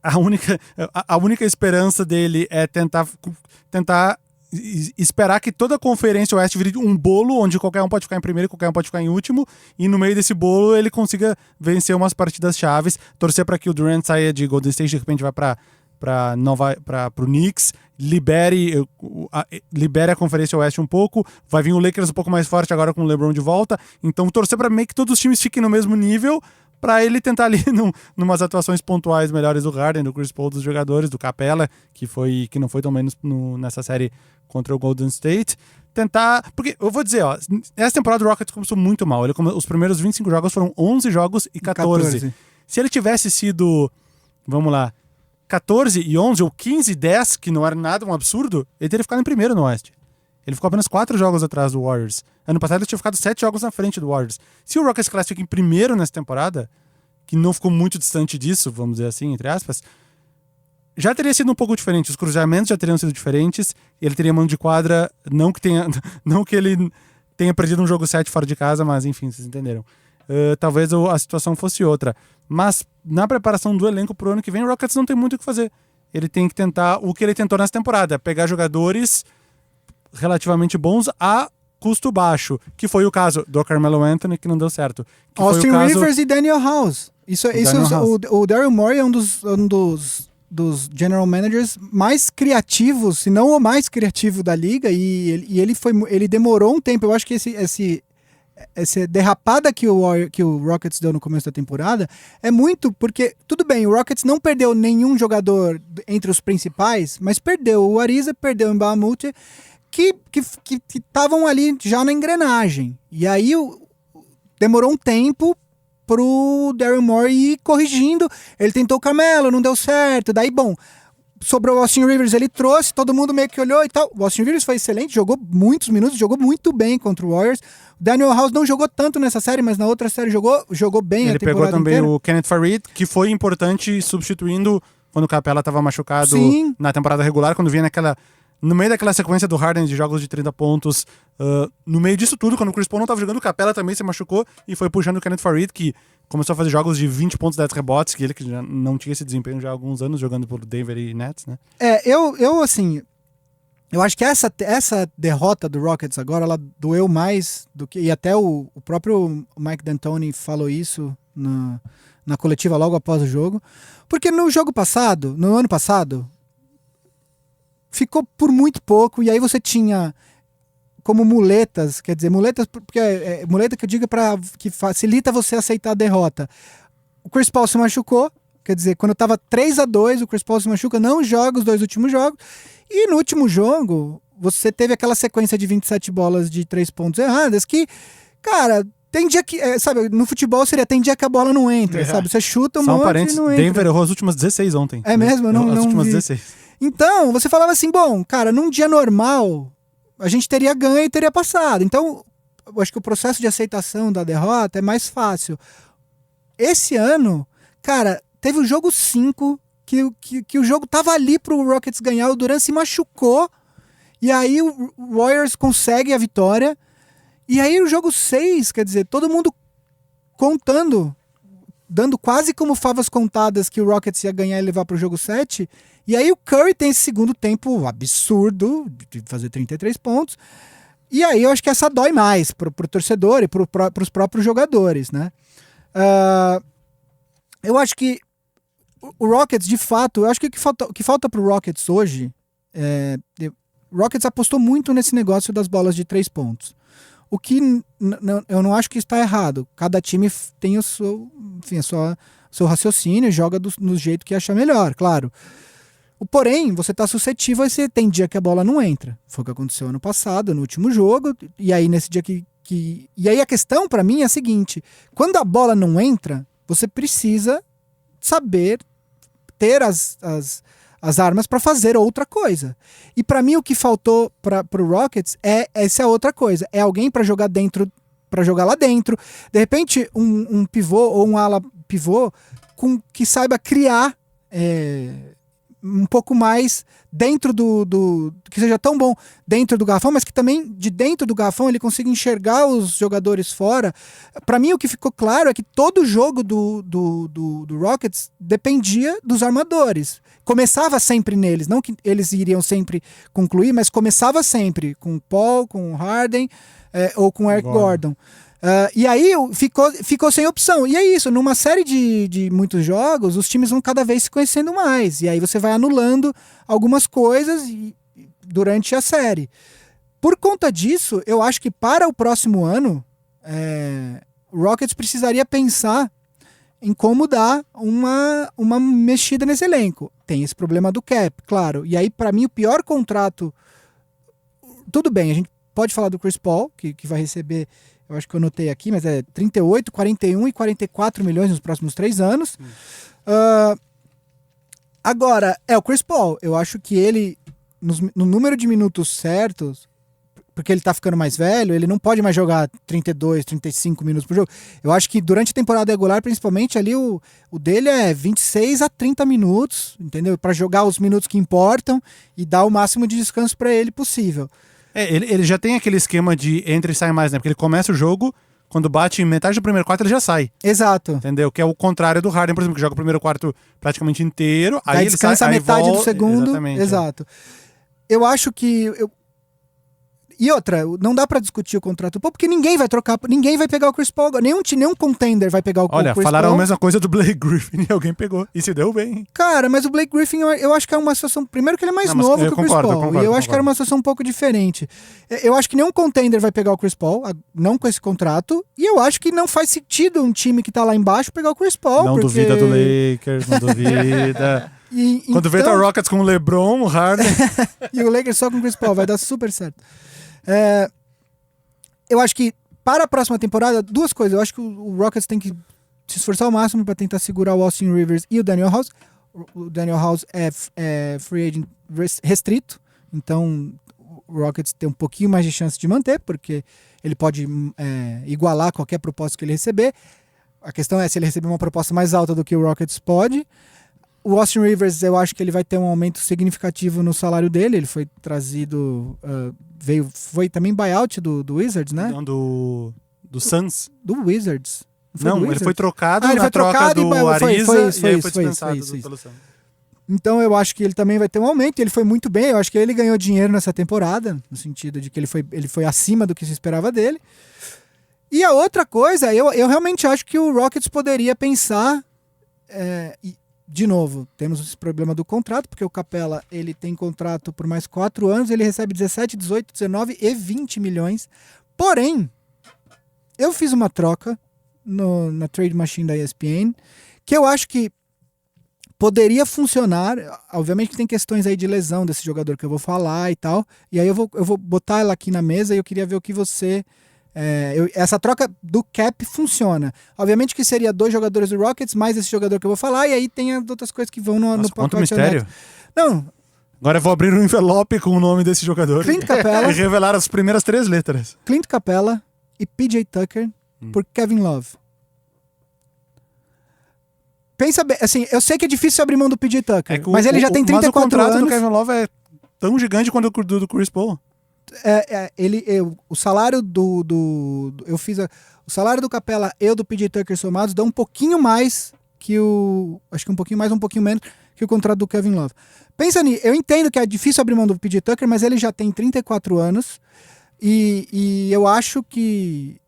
A única esperança dele é tentar esperar que toda a Conferência Oeste vire um bolo, onde qualquer um pode ficar em primeiro e qualquer um pode ficar em último, e no meio desse bolo ele consiga vencer umas partidas chaves, torcer para que o Durant saia de Golden State, de repente vai para o Knicks, libere a Conferência Oeste um pouco, vai vir o Lakers um pouco mais forte agora com o LeBron de volta, então torcer para meio que todos os times fiquem no mesmo nível, para ele tentar ali numas atuações pontuais melhores do Harden, do Chris Paul, dos jogadores, do Capella, que não foi tão menos nessa série contra o Golden State. Tentar... Porque, eu vou dizer, essa temporada do Rockets começou muito mal. Os primeiros 25 jogos foram 11 jogos e 14. Se ele tivesse sido, vamos lá, 14 e 11 ou 15 e 10, que não era nada um absurdo, ele teria ficado em primeiro no Oeste. Ele ficou apenas 4 jogos atrás do Warriors. Ano passado ele tinha ficado 7 jogos na frente do Warriors. Se o Rockets classifica em primeiro nessa temporada, que não ficou muito distante disso, vamos dizer assim, entre aspas, já teria sido um pouco diferente. Os cruzamentos já teriam sido diferentes. Ele teria mano de quadra, não que ele tenha perdido um jogo 7 fora de casa, mas enfim, vocês entenderam. talvez a situação fosse outra. Mas na preparação do elenco pro ano que vem, o Rockets não tem muito o que fazer. Ele tem que tentar o que ele tentou nessa temporada, pegar jogadores relativamente bons a custo baixo, que foi o caso do Carmelo Anthony, que não deu certo. Que Austin foi o caso... Rivers e Daniel House. O Daryl Morey é um dos general managers mais criativos, se não o mais criativo da liga, e ele demorou um tempo. Eu acho que essa derrapada que o Rockets deu no começo da temporada é muito porque, tudo bem, o Rockets não perdeu nenhum jogador entre os principais, mas perdeu o Ariza, perdeu o Mbah a Moute, que estavam ali já na engrenagem. E aí demorou um tempo pro Daryl Morey ir corrigindo. Ele tentou o Carmelo, não deu certo. Daí, bom, sobrou o Austin Rivers, ele trouxe, todo mundo meio que olhou e tal. O Austin Rivers foi excelente, jogou muitos minutos, jogou muito bem contra o Warriors. O Daniel House não jogou tanto nessa série, mas na outra série jogou bem a temporada inteira. Ele pegou também o Kenneth Faried, que foi importante substituindo quando o Capela estava machucado. Sim. Na temporada regular, quando vinha no meio daquela sequência do Harden de jogos de 30 pontos, no meio disso tudo, quando o Chris Paul não estava jogando, o Capela também se machucou e foi puxando o Kenneth Faried, que começou a fazer jogos de 20 pontos, 10 rebotes, que ele que já não tinha esse desempenho já há alguns anos jogando por Denver e Nets, né? Eu acho que essa derrota do Rockets agora, ela doeu mais do que... E até o próprio Mike D'Antoni falou isso na coletiva logo após o jogo. Porque no ano passado, ficou por muito pouco, e aí você tinha como muletas, quer dizer, porque muleta que eu digo que facilita você aceitar a derrota. O Chris Paul se machucou, quer dizer, quando estava 3-2, o Chris Paul se machuca, não joga os 2 últimos jogos, e no último jogo, você teve aquela sequência de 27 bolas de 3 pontos erradas, que, cara, tem dia que, sabe, no futebol tem dia que a bola não entra, sabe, você chuta um monte e não entra. Denver errou as últimas 16 ontem. É mesmo? Eu não as últimas vi. 16. Então, você falava assim, bom, cara, num dia normal, a gente teria ganho e teria passado. Então, eu acho que o processo de aceitação da derrota é mais fácil. Esse ano, cara, teve o jogo 5, que o jogo tava ali pro Rockets ganhar, o Durant se machucou, e aí o Warriors consegue a vitória, e aí o jogo 6, quer dizer, todo mundo contando, dando quase como favas contadas que o Rockets ia ganhar e levar pro jogo 7, e aí o Curry tem esse segundo tempo absurdo, de fazer 33 pontos, e aí eu acho que essa dói mais pro torcedor e pros próprios jogadores, né? Eu acho que o Rockets, de fato, eu acho que o que falta pro Rockets hoje, o Rockets apostou muito nesse negócio das bolas de 3 pontos. O que eu não acho que está errado. Cada time tem o seu raciocínio, joga no jeito que acha melhor, claro. Porém, você está suscetível a tem dia que a bola não entra. Foi o que aconteceu ano passado, no último jogo, e aí nesse dia E aí a questão para mim é a seguinte, quando a bola não entra, você precisa saber ter as armas para fazer outra coisa. E para mim o que faltou para o Rockets é essa outra coisa. É alguém para jogar dentro, para jogar lá dentro. De repente um pivô ou um ala pivô que saiba criar um pouco mais dentro que seja tão bom dentro do garrafão, mas que também de dentro do garrafão ele consiga enxergar os jogadores fora. Para mim o que ficou claro é que todo jogo do Rockets dependia dos armadores. Começava sempre neles, não que eles iriam sempre concluir, mas começava sempre com o Paul, com o Harden ou com o Eric Gordon. E aí ficou sem opção. E é isso, numa série de muitos jogos, os times vão cada vez se conhecendo mais. E aí você vai anulando algumas coisas durante a série. Por conta disso, eu acho que para o próximo ano, o Rockets precisaria pensar em como dar uma mexida nesse elenco. Tem esse problema do cap, claro. E aí, para mim, o pior contrato... Tudo bem, a gente pode falar do Chris Paul, que vai receber... Eu acho que eu anotei aqui, mas 38, 41 e 44 milhões nos próximos 3 anos. Agora, o Chris Paul. Eu acho que ele, no número de minutos certos, porque ele tá ficando mais velho, ele não pode mais jogar 32, 35 minutos por jogo. Eu acho que durante a temporada regular, principalmente, ali o dele é 26 a 30 minutos, entendeu? Para jogar os minutos que importam e dar o máximo de descanso para ele possível. Ele já tem aquele esquema de entra e sai mais, né? Porque ele começa o jogo quando bate em metade do primeiro quarto, ele já sai. Exato. Entendeu? Que é o contrário do Harden, por exemplo, que joga o primeiro quarto praticamente inteiro, aí Aí ele descansa sai, a aí metade volta, do segundo. Exatamente. Exato. Eu acho que... E outra, não dá pra discutir o contrato do Paul, porque ninguém vai trocar, ninguém vai pegar o Chris Paul. Nenhum contender vai pegar o Olha, Chris falaram Paul. a mesma coisa do Blake Griffin e alguém pegou. E se deu bem. Cara, mas o Blake Griffin, eu acho que é uma situação... Primeiro que ele é mais Não, mas novo eu que o Chris concordo, Paul. E eu acho que era uma situação um pouco diferente. Eu acho que nenhum contender vai pegar o Chris Paul, não com esse contrato. E eu acho que não faz sentido um time que tá lá embaixo pegar o Chris Paul. Não porque... duvida do Lakers, não duvida. Quando vê o Rockets com o LeBron, o Harden... E o Lakers só com o Chris Paul, vai dar super certo. Eu acho que para a próxima temporada, duas coisas. Eu acho que o Rockets tem que se esforçar ao máximo para tentar segurar o Austin Rivers e o Daniel House. O Daniel House é free agent restrito, então o Rockets tem um pouquinho mais de chance de manter, porque ele pode igualar qualquer proposta que ele receber. A questão é se ele receber uma proposta mais alta do que o Rockets pode. O Austin Rivers, eu acho que ele vai ter um aumento significativo no salário dele. Ele foi trazido... foi também buyout do Wizards, né? Não, do Suns. Do Wizards. Não, ele foi trocado ele na foi troca trocado do Ariza e aí foi foi dispensado isso. pelo Suns. Então eu acho que ele também vai ter um aumento. Ele foi muito bem. Eu acho que ele ganhou dinheiro nessa temporada, no sentido de que ele foi acima do que se esperava dele. E a outra coisa, eu realmente acho que o Rockets poderia pensar... De novo, temos esse problema do contrato, porque o Capela ele tem contrato por mais 4 anos, ele recebe 17, 18, 19 e 20 milhões. Porém, eu fiz uma troca na Trade Machine da ESPN, que eu acho que poderia funcionar. Obviamente que tem questões aí de lesão desse jogador que eu vou falar e tal, e aí eu vou botar ela aqui na mesa e eu queria ver o que você... essa troca do cap funciona. Obviamente que seria 2 jogadores do Rockets, mais esse jogador que eu vou falar, e aí tem as outras coisas que vão no Nossa, quanto pacote mistério. anexo. Não, Agora eu vou abrir um envelope com o nome desse jogador Clint Capela. e revelar as primeiras 3 letras. Clint Capela e PJ Tucker por Kevin Love. Pensa bem, assim, eu sei que é difícil abrir mão do PJ Tucker, mas ele já tem 34 mas o contrato anos. do Kevin Love é tão gigante quanto o do Chris Paul. O salário eu fiz o salário do Capela e o do PJ Tucker somados dão um pouquinho mais que acho que um pouquinho mais, um pouquinho menos que o contrato do Kevin Love. Pensa nisso, eu entendo que é difícil abrir mão do PJ Tucker, mas ele já tem 34 anos e eu acho que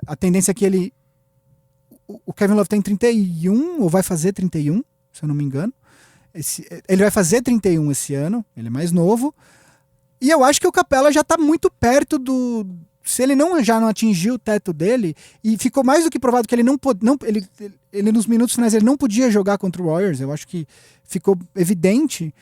a tendência é que o Kevin Love tem 31 ou vai fazer 31, se eu não me engano. Ele vai fazer 31 esse ano, ele é mais novo. E eu acho que o Capela já tá muito perto se ele já não atingiu o teto dele, e ficou mais do que provado que ele ele nos minutos finais ele não podia jogar contra o Warriors, eu acho que ficou evidente.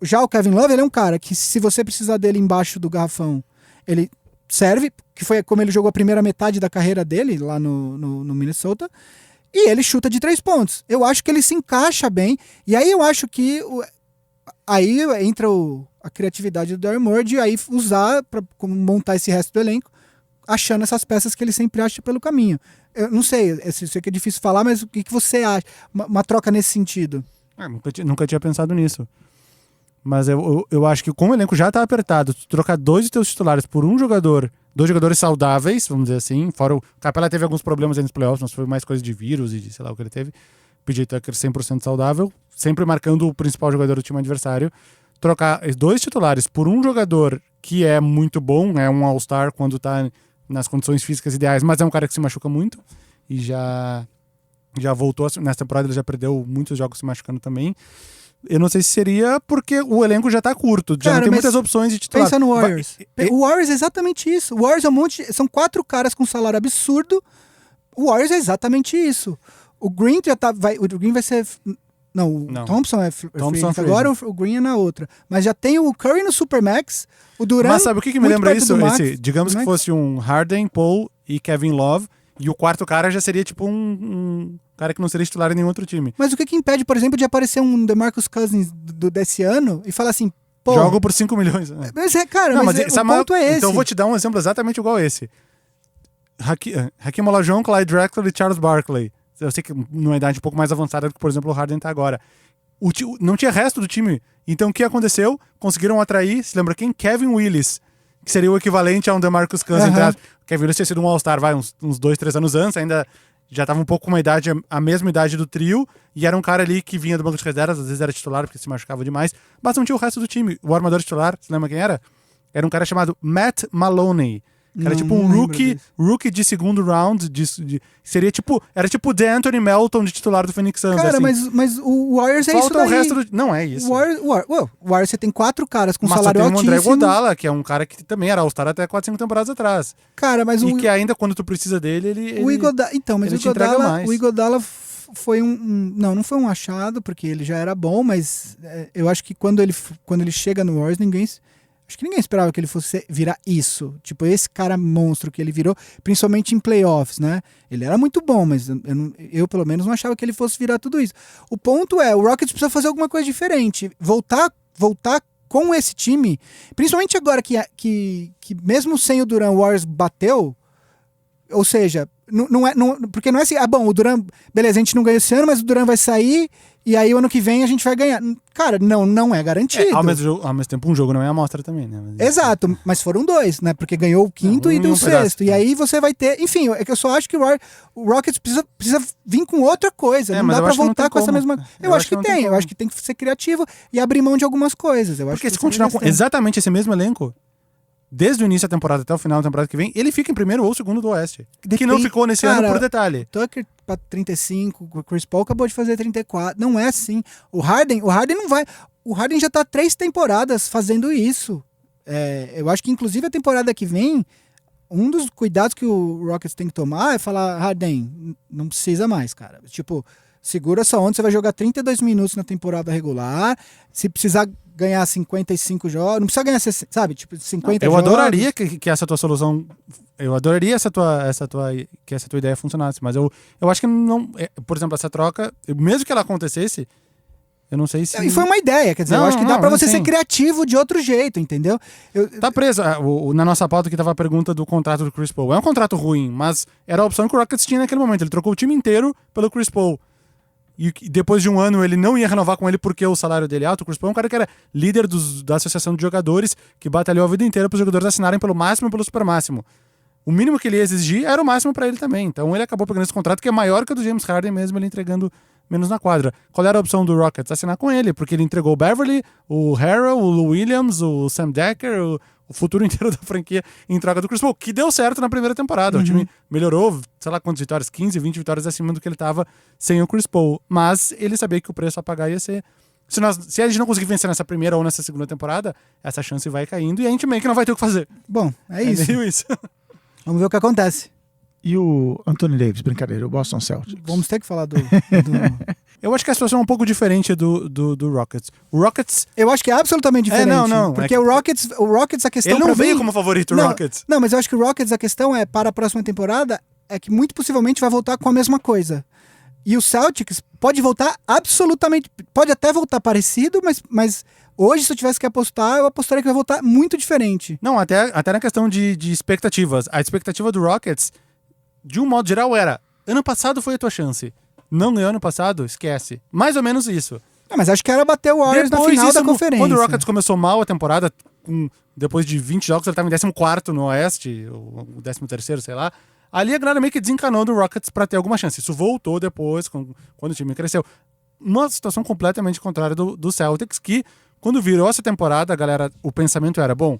Já o Kevin Love, ele é um cara que se você precisar dele embaixo do garrafão, ele serve, que foi como ele jogou a primeira metade da carreira dele lá no Minnesota, e ele chuta de 3 pontos. Eu acho que ele se encaixa bem, e aí eu acho que aí entra a criatividade do Daryl Morey de aí usar para montar esse resto do elenco, achando essas peças que ele sempre acha pelo caminho. Eu não sei, eu sei que é difícil falar, mas o que você acha? Uma troca nesse sentido? Nunca tinha pensado nisso. Mas eu acho que como o elenco já tá apertado, trocar 2 de teus titulares por 2 jogadores saudáveis, vamos dizer assim, fora o Capela teve alguns problemas aí nos playoffs, mas foi mais coisa de vírus e de sei lá o que ele teve. PJ Tucker 100% saudável, sempre marcando o principal jogador do time adversário. Trocar 2 titulares por 1 jogador que é muito bom, é um All-Star quando tá nas condições físicas ideais, mas é um cara que se machuca muito e já voltou, nessa temporada ele já perdeu muitos jogos se machucando também. Eu não sei se seria porque o elenco já tá curto, já não tem muitas opções de titular. Pensa no Warriors. O Warriors é exatamente isso. O Warriors é são 4 caras com salário absurdo. O Warriors é exatamente isso. O Green o Green vai ser... Não, o Thompson é free agent agora, o Green é na outra. Mas já tem o Curry no Supermax, o Durant... Mas sabe o que me lembra isso? Digamos que fosse um Harden, Paul e Kevin Love, e o quarto cara já seria tipo um cara que não seria titular em nenhum outro time. Mas o que impede, por exemplo, de aparecer um DeMarcus Cousins desse ano e falar assim, pô... Jogo por 5 milhões. Né? Mas cara, o ponto é esse. Então eu vou te dar um exemplo exatamente igual a esse. Hakeem Olajuwon, Clyde Drexler e Charles Barkley. Eu sei que numa idade um pouco mais avançada do que, por exemplo, o Harden tá agora. Não tinha resto do time. Então o que aconteceu? Conseguiram atrair, se lembra quem? Kevin Willis, que seria o equivalente a um DeMarcus Cousins. Aham. Kevin Williams tinha sido um All-Star, uns 2, 3 anos antes, ainda já estava um pouco com uma idade, a mesma idade do trio, e era um cara ali que vinha do banco de reservas, às vezes era titular porque se machucava demais, mas não tinha o resto do time. O armador titular, você lembra quem era? Era um cara chamado Matt Maloney. Era Não, tipo não um lembro rookie de segundo round. Seria tipo. Era tipo o DeAnthony Melton de titular do Phoenix Suns. Cara, assim. mas o Warriors é isso Falta daí. o resto do. Não é isso. O Warriors você tem 4 caras com Mas só salário tem o André altíssimo. Godala, que é um cara que também era All-Star até 4, 5 temporadas atrás. Cara, mas E o que ainda quando tu precisa dele, o Iguodala, então, mas ele o te entrega Iguodala, mais. o Iguodala foi não foi um achado, porque ele já era bom, mas eu acho que quando ele chega no Warriors, acho que ninguém esperava que ele fosse virar isso. Tipo, esse cara monstro que ele virou, principalmente em playoffs, né? Ele era muito bom, mas eu pelo menos não achava que ele fosse virar tudo isso. O ponto é, o Rockets precisa fazer alguma coisa diferente. Voltar com esse time, principalmente agora que mesmo sem o Durant, o Warriors bateu, ou seja, porque não é assim, o Durant, beleza, a gente não ganhou esse ano, mas o Durant vai sair e aí o ano que vem a gente vai ganhar. Cara, não é garantido. Ao mesmo tempo, um jogo não é amostra também, né? Mas, Exato, mas foram 2, né? Porque ganhou o quinto e um deu o sexto. pedaço. E aí você vai ter. Enfim, é que eu só acho que o Rockets precisa vir com outra coisa. Não mas dá eu pra acho que não voltar tem com essa como. mesma. Eu acho que não tem tem. Eu como. acho que tem que ser criativo e abrir mão de algumas coisas. Eu acho Porque que se continuar com exatamente esse mesmo elenco, desde o início da temporada até o final da temporada que vem, ele fica em primeiro ou segundo do Oeste. Que não ficou nesse ano por detalhe. Tucker pra 35, o Chris Paul acabou de fazer 34. Não é assim. O Harden não vai. O Harden já tá 3 temporadas fazendo isso. Eu acho que inclusive a temporada que vem, um dos cuidados que o Rockets tem que tomar é falar, Harden, não precisa mais, cara. Tipo, segura essa onda, você vai jogar 32 minutos na temporada regular, se precisar ganhar 55 jogos, não precisa ganhar 60, sabe? Tipo, 50 Eu jogos. adoraria que essa tua solução, eu adoraria que essa tua ideia funcionasse, mas eu acho que não, por exemplo, essa troca, mesmo que ela acontecesse, eu não sei se... E foi uma ideia, quer dizer, eu acho que dá pra você ser criativo de outro jeito, entendeu? Tá preso. Na nossa pauta aqui tava a pergunta do contrato do Chris Paul. É um contrato ruim, mas era a opção que o Rockets tinha naquele momento. Ele trocou o time inteiro pelo Chris Paul. E depois de um ano ele não ia renovar com ele porque o salário dele é alto. O Chris Paul é um cara que era líder da associação de jogadores, que batalhou a vida inteira para os jogadores assinarem pelo máximo e pelo super máximo. O mínimo que ele ia exigir era o máximo para ele também. Então ele acabou pegando esse contrato que é maior que o do James Harden, mesmo ele entregando menos na quadra. Qual era a opção do Rockets? Assinar com ele, porque ele entregou o Beverly, o Harrell, o Lou Williams, o Sam Decker, o futuro inteiro da franquia em troca do Chris Paul, que deu certo na primeira temporada. O time melhorou, sei lá quantas vitórias, 15, 20 vitórias acima do que ele estava sem o Chris Paul. Mas ele sabia que o preço a pagar ia ser... Se a gente não conseguir vencer nessa primeira ou nessa segunda temporada, essa chance vai caindo e a gente meio que não vai ter o que fazer. Bom, é isso. meio isso. Vamos ver o que acontece. E o Anthony Davis, brincadeira, o Boston Celtics. Vamos ter que falar do... Eu acho que a situação é um pouco diferente do Rockets. O Rockets... Eu acho que é absolutamente diferente. Não. Porque o Rockets, a questão... Ele não pra veio mim- como favorito, o Não, Rockets. Não, mas eu acho que o Rockets, a questão é, para a próxima temporada, é que muito possivelmente vai voltar com a mesma coisa. E o Celtics pode voltar absolutamente... Pode até voltar parecido, mas hoje, se eu tivesse que apostar, eu apostaria que vai voltar muito diferente. Não, até na questão de expectativas. A expectativa do Rockets, de um modo geral, era: ano passado foi a tua chance. Não ganhou ano passado? Esquece. Mais ou menos isso. Mas acho que era bater o Warriors na final da conferência. Quando o Rockets começou mal a temporada, depois de 20 jogos, ele estava em 14º no Oeste, ou 13º, sei lá. Ali a galera meio que desencanou do Rockets para ter alguma chance. Isso voltou depois, quando o time cresceu. Uma situação completamente contrária do Celtics, que quando virou essa temporada, a galera, o pensamento era: bom,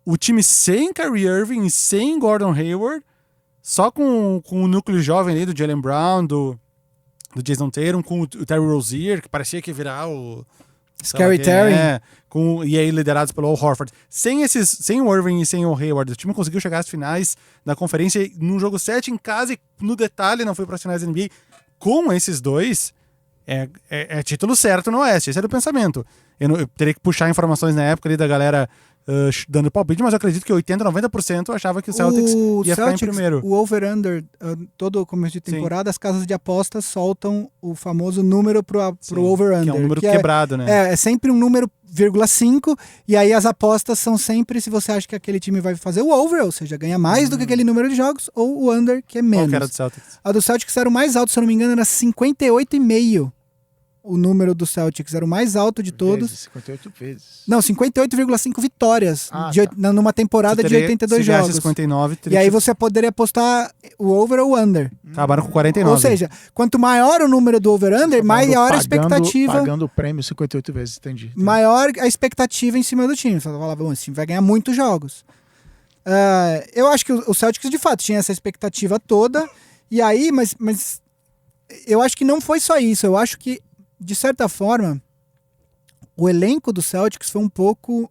o time sem Kyrie Irving e sem Gordon Hayward, só com o núcleo jovem ali do Jaylen Brown, do Jason Tatum, com o Terry Rozier, que parecia que ia virar o... Scary Terry. E aí liderados pelo Al Horford. Sem o Irving e sem o Hayward, o time conseguiu chegar às finais da conferência num jogo 7 em casa e no detalhe não foi para as finais da NBA. Com esses dois, é título certo no Oeste. Esse era o pensamento. Eu teria que puxar informações na época ali da galera dando palpite, mas eu acredito que 80%, 90% achava que o Celtics ia ficar em primeiro. O over-under, todo começo de temporada, as casas de apostas soltam o famoso número pro over-under. Que é um número quebrado, né? É sempre um número 0,5, e aí as apostas são sempre se você acha que aquele time vai fazer o over, ou seja, ganha mais do que aquele número de jogos, ou o under, que é menos. Qual que era do Celtics? A do Celtics era o mais alto, se eu não me engano, era 58,5. o número do Celtics era o mais alto de todos. 58 vezes. Não, 58,5 vitórias Tá. numa temporada de 82 se jogos. 59, E aí você poderia apostar o over ou o under. acabaram com 49. Ou seja, quanto maior o número do over-under, maior a expectativa. Pagando o prêmio 58 vezes, entendi. Maior a expectativa em cima do time. Você falava, bom, esse time vai ganhar muitos jogos. Eu acho que o Celtics, de fato, tinha essa expectativa toda. E aí, mas eu acho que não foi só isso. Eu acho que, de certa forma, o elenco do Celtics foi um pouco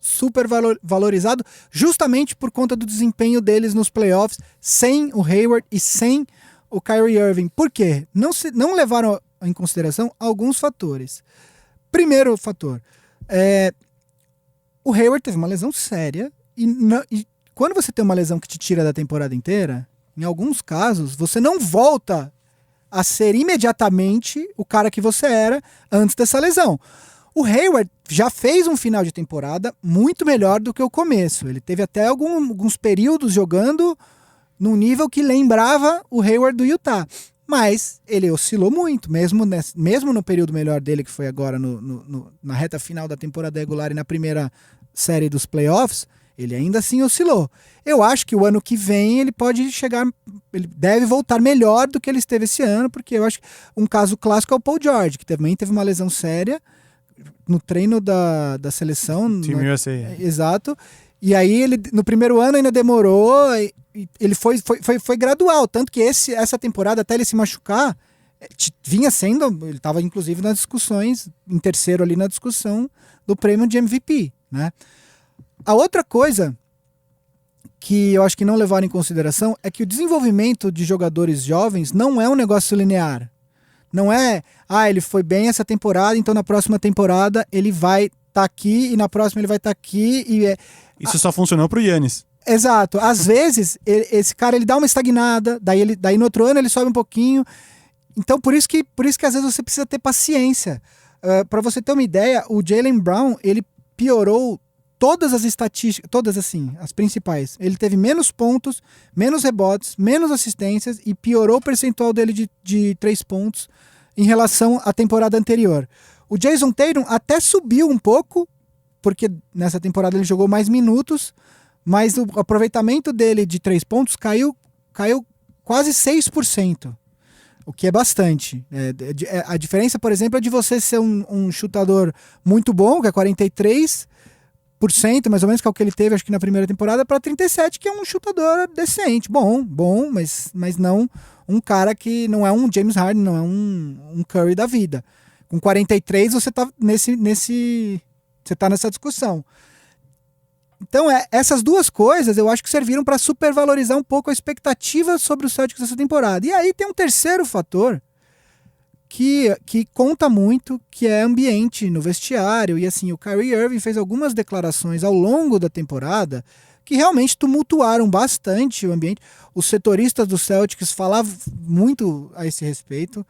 super valorizado justamente por conta do desempenho deles nos playoffs, sem o Hayward e sem o Kyrie Irving. Por quê? Não levaram em consideração alguns fatores. Primeiro fator, o Hayward teve uma lesão séria e quando você tem uma lesão que te tira da temporada inteira, em alguns casos, você não volta a ser imediatamente o cara que você era antes dessa lesão. O Hayward já fez um final de temporada muito melhor do que o começo. Ele teve até alguns períodos jogando num nível que lembrava o Hayward do Utah. Mas ele oscilou muito, mesmo no período melhor dele, que foi agora na reta final da temporada regular e na primeira série dos playoffs, ele ainda assim oscilou. Eu acho que o ano que vem ele deve voltar melhor do que ele esteve esse ano, porque eu acho que um caso clássico é o Paul George, que também teve uma lesão séria no treino da seleção. Team USA. Exato. E aí ele no primeiro ano ainda demorou, ele foi gradual, tanto que essa temporada, até ele se machucar, vinha sendo, ele estava inclusive nas discussões, em terceiro ali na discussão do prêmio de MVP, né? A outra coisa que eu acho que não levaram em consideração é que o desenvolvimento de jogadores jovens não é um negócio linear. Não é, ele foi bem essa temporada, então na próxima temporada ele vai estar aqui e na próxima ele vai estar aqui. Isso só funcionou pro Giannis. Exato. Às vezes, esse cara ele dá uma estagnada, daí no outro ano ele sobe um pouquinho. Então, por isso que às vezes você precisa ter paciência. Para você ter uma ideia, o Jaylen Brown, ele piorou todas as estatísticas, todas assim, as principais. Ele teve menos pontos, menos rebotes, menos assistências e piorou o percentual dele de 3 pontos em relação à temporada anterior. O Jason Tatum até subiu um pouco, porque nessa temporada ele jogou mais minutos, mas o aproveitamento dele de 3 pontos caiu quase 6%, o que é bastante. A diferença, por exemplo, é de você ser um chutador muito bom, que é 43%, mais ou menos, que é o que ele teve, acho que na primeira temporada, para 37%, que é um chutador decente. Bom, mas não um cara que não é um James Harden, não é um Curry da vida. Com 43%, você tá você tá nessa discussão. Então, essas duas coisas eu acho que serviram para supervalorizar um pouco a expectativa sobre o Celtics dessa temporada. E aí tem um terceiro fator que conta muito, que é ambiente no vestiário. E assim, o Kyrie Irving fez algumas declarações ao longo da temporada que realmente tumultuaram bastante o ambiente. Os setoristas do Celtics falavam muito a esse respeito.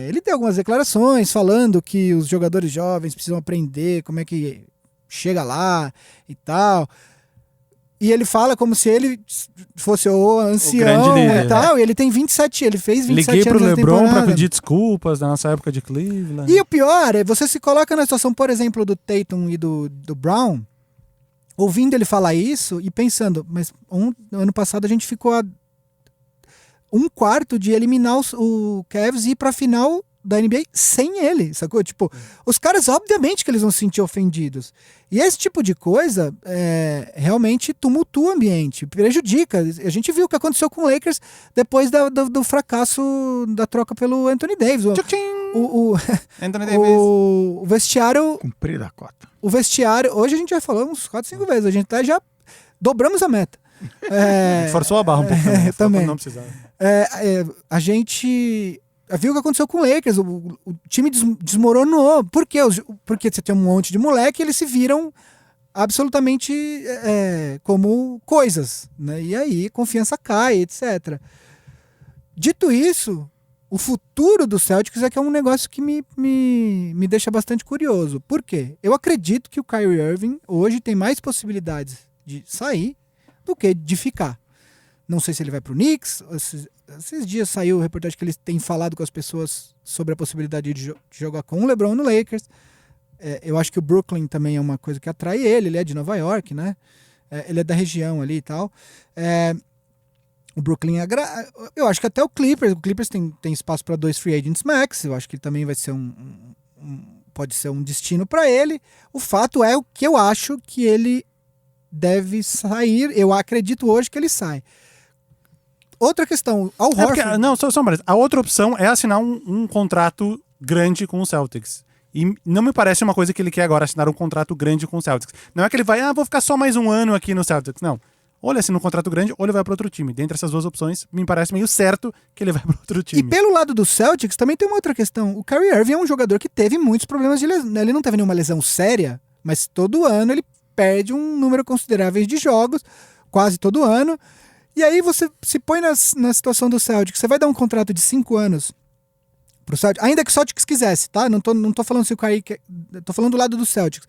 Ele deu algumas declarações falando que os jogadores jovens precisam aprender como é que chega lá e tal. E ele fala como se ele fosse o ancião líder, e tal. E ele tem 27, ele fez 27 Liguei anos pro na LeBron temporada. pra pedir desculpas da nossa época de Cleveland. E o pior é, você se coloca na situação, por exemplo, do Tatum e do Brown, ouvindo ele falar isso e pensando, mas ano passado a gente ficou a 1/4 de eliminar o Cavs e ir pra final da NBA sem ele, sacou? Tipo, os caras, obviamente que eles vão se sentir ofendidos. E esse tipo de coisa realmente tumultua o ambiente, prejudica. A gente viu o que aconteceu com o Lakers depois do fracasso da troca pelo Anthony Davis. Anthony Davis. O vestiário... Cumprida a cota. O vestiário... Hoje a gente já falou uns 4, 5 vezes. A gente até já dobramos a meta. Forçou a barra um pouco também. Também. Não precisava. A gente... viu o que aconteceu com o Lakers, o time desmoronou. Por quê? Porque você tem um monte de moleque e eles se viram absolutamente como coisas, né? E aí confiança cai, etc. Dito isso, o futuro do Celtics é que é um negócio que me deixa bastante curioso. Por quê? Eu acredito que o Kyrie Irving hoje tem mais possibilidades de sair do que de ficar. Não sei se ele vai pro Knicks. Esses dias saiu a reportagem que ele tem falado com as pessoas sobre a possibilidade de jogar com o LeBron no Lakers. Eu acho que o Brooklyn também é uma coisa que atrai ele é de Nova York, né? Ele é da região ali e tal. O Brooklyn eu acho que até o Clippers tem espaço para 2 free agents max. Eu acho que ele também vai ser pode ser um destino para ele. O fato é o que eu acho que ele deve sair. Eu acredito hoje que ele sai. Outra questão, ao Horford... Não, só um parênteses. A outra opção é assinar um contrato grande com o Celtics. E não me parece uma coisa que ele quer agora, assinar um contrato grande com o Celtics. Não é que ele vai, vou ficar só mais um ano aqui no Celtics. Não. Ou ele assina um contrato grande, ou ele vai para outro time. Dentre essas duas opções, me parece meio certo que ele vai para outro time. E pelo lado do Celtics, também tem uma outra questão. O Kyrie Irving é um jogador que teve muitos problemas de lesão. Ele não teve nenhuma lesão séria, mas todo ano ele perde um número considerável de jogos, quase todo ano. E aí você se põe na situação do Celtics. Você vai dar um contrato de 5 anos pro Celtics, ainda que o Celtics quisesse, tá? Não tô falando se o Kyrie quer, tô falando do lado do Celtics.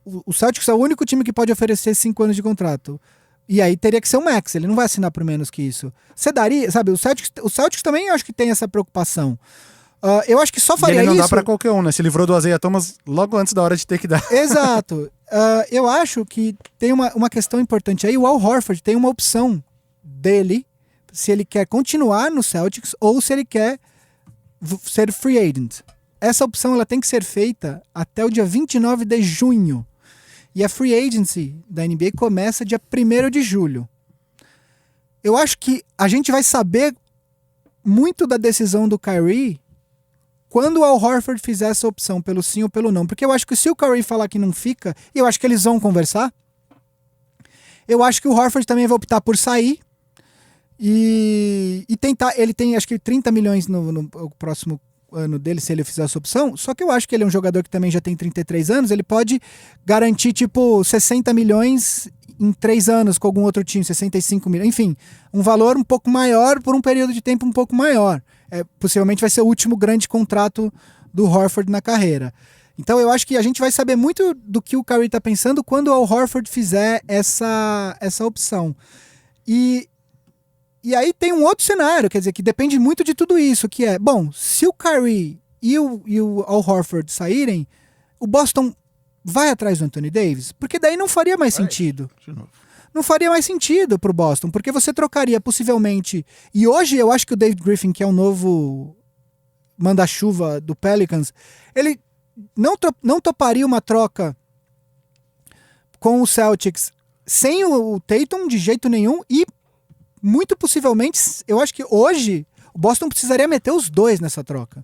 O Celtics é o único time que pode oferecer 5 anos de contrato. E aí teria que ser um max, ele não vai assinar por menos que isso. Você daria, sabe, o Celtics também acho que tem essa preocupação. Eu acho que só faria isso... E ele não dá pra qualquer um, né? Se livrou do Isaiah Thomas logo antes da hora de ter que dar. Exato. Eu acho que tem uma questão importante aí. O Al Horford tem uma opção dele, se ele quer continuar no Celtics ou se ele quer ser free agent. Essa opção ela tem que ser feita até o dia 29 de junho. E a free agency da NBA começa dia 1º de julho. Eu acho que a gente vai saber muito da decisão do Kyrie quando o Al Horford fizer essa opção pelo sim ou pelo não. Porque eu acho que se o Kyrie falar que não fica, eu acho que eles vão conversar. Eu acho que o Horford também vai optar por sair e tentar. Ele tem acho que 30 milhões no próximo ano dele se ele fizer essa opção, só que eu acho que ele é um jogador que também já tem 33 anos, ele pode garantir tipo 60 milhões em 3 anos com algum outro time, 65 milhões, enfim, um valor um pouco maior por um período de tempo um pouco maior. Possivelmente vai ser o último grande contrato do Horford na carreira. Então eu acho que a gente vai saber muito do que o Kyrie está pensando quando o Horford fizer essa opção. E aí tem um outro cenário, quer dizer, que depende muito de tudo isso, que é, bom, se o Kyrie e o Al Horford saírem, o Boston vai atrás do Anthony Davis? Porque daí não faria mais sentido. Não faria mais sentido pro Boston, porque você trocaria possivelmente... E hoje eu acho que o David Griffin, que é o novo manda-chuva do Pelicans, ele não toparia uma troca com o Celtics sem o Tatum de jeito nenhum e muito possivelmente, eu acho que hoje o Boston precisaria meter os dois nessa troca.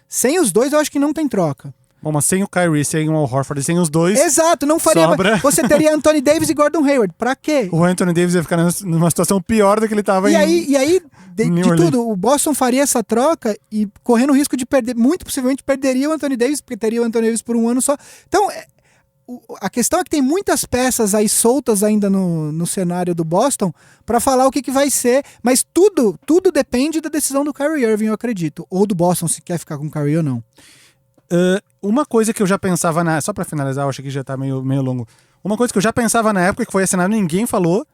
Sem os dois, eu acho que não tem troca. Bom, mas sem o Kyrie, sem o Al Horford, sem os dois... Exato, não faria... Sobra. Você teria Anthony Davis e Gordon Hayward. Pra quê? O Anthony Davis ia ficar numa situação pior do que ele estava E aí, de tudo, o Boston faria essa troca e correndo o risco de perder, muito possivelmente perderia o Anthony Davis, porque teria o Anthony Davis por um ano só. Então, a questão é que tem muitas peças aí soltas ainda no cenário do Boston para falar o que vai ser, mas tudo depende da decisão do Kyrie Irving, eu acredito, ou do Boston, se quer ficar com o Kyrie ou não. Uma coisa que eu já pensava só pra finalizar, eu acho que já tá meio longo. Uma coisa que eu já pensava na época que foi assinado, ninguém falou,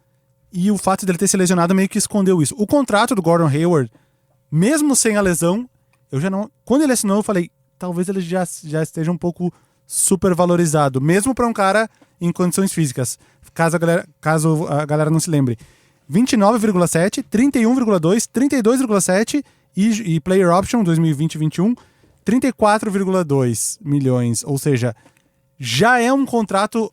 e o fato dele ter se lesionado meio que escondeu isso. O contrato do Gordon Hayward, mesmo sem a lesão, eu já não... Quando ele assinou, eu falei, talvez ele já esteja um pouco super valorizado, mesmo pra um cara em condições físicas. Caso a galera não se lembre. 29,7, 31,2, 32,7 e Player Option 2020-21, 34,2 milhões. Ou seja, já é um contrato...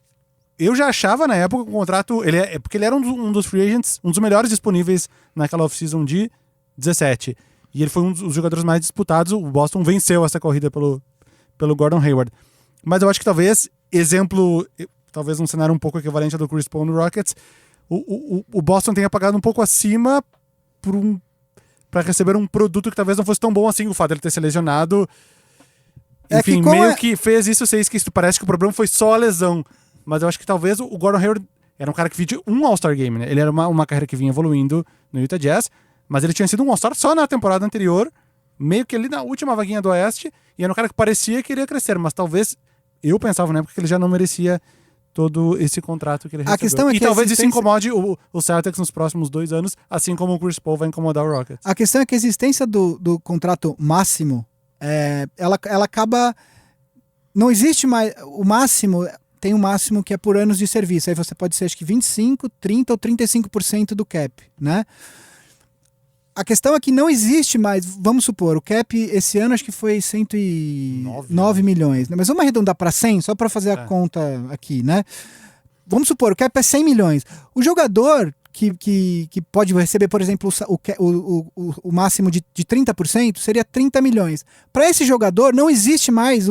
Eu já achava na época um contrato... porque ele era um dos free agents, um dos melhores disponíveis naquela off-season de 17. E ele foi um dos jogadores mais disputados. O Boston venceu essa corrida pelo Gordon Hayward. Mas eu acho que talvez um cenário um pouco equivalente ao do Chris Paul no Rockets, o Boston tenha pagado um pouco acima para receber um produto que talvez não fosse tão bom assim, o fato de ele ter se lesionado. Enfim, que fez isso ser esquisito. Parece que o problema foi só a lesão. Mas eu acho que talvez o Gordon Hayward era um cara que vinha de um All-Star Game, né? Ele era uma carreira que vinha evoluindo no Utah Jazz, mas ele tinha sido um All-Star só na temporada anterior, meio que ali na última vaguinha do Oeste, e era um cara que parecia que iria crescer, mas talvez eu pensava na época que ele já não merecia todo esse contrato que ele recebeu. A questão é e que a talvez isso existência- incomode o Celtics nos próximos 2 anos, assim como o Chris Paul vai incomodar o Rockets. A questão é que a existência do contrato máximo, ela acaba... Não existe mais... O máximo... Tem um máximo que é por anos de serviço. Aí você pode ser, acho que 25%, 30% ou 35% do cap, né? A questão é que não existe mais... Vamos supor, o cap esse ano acho que foi 109 milhões. Né? Mas vamos arredondar para 100, só para fazer a conta aqui, né? Vamos supor, o cap é 100 milhões. O jogador que pode receber, por exemplo, o máximo de 30% seria 30 milhões. Para esse jogador, não existe mais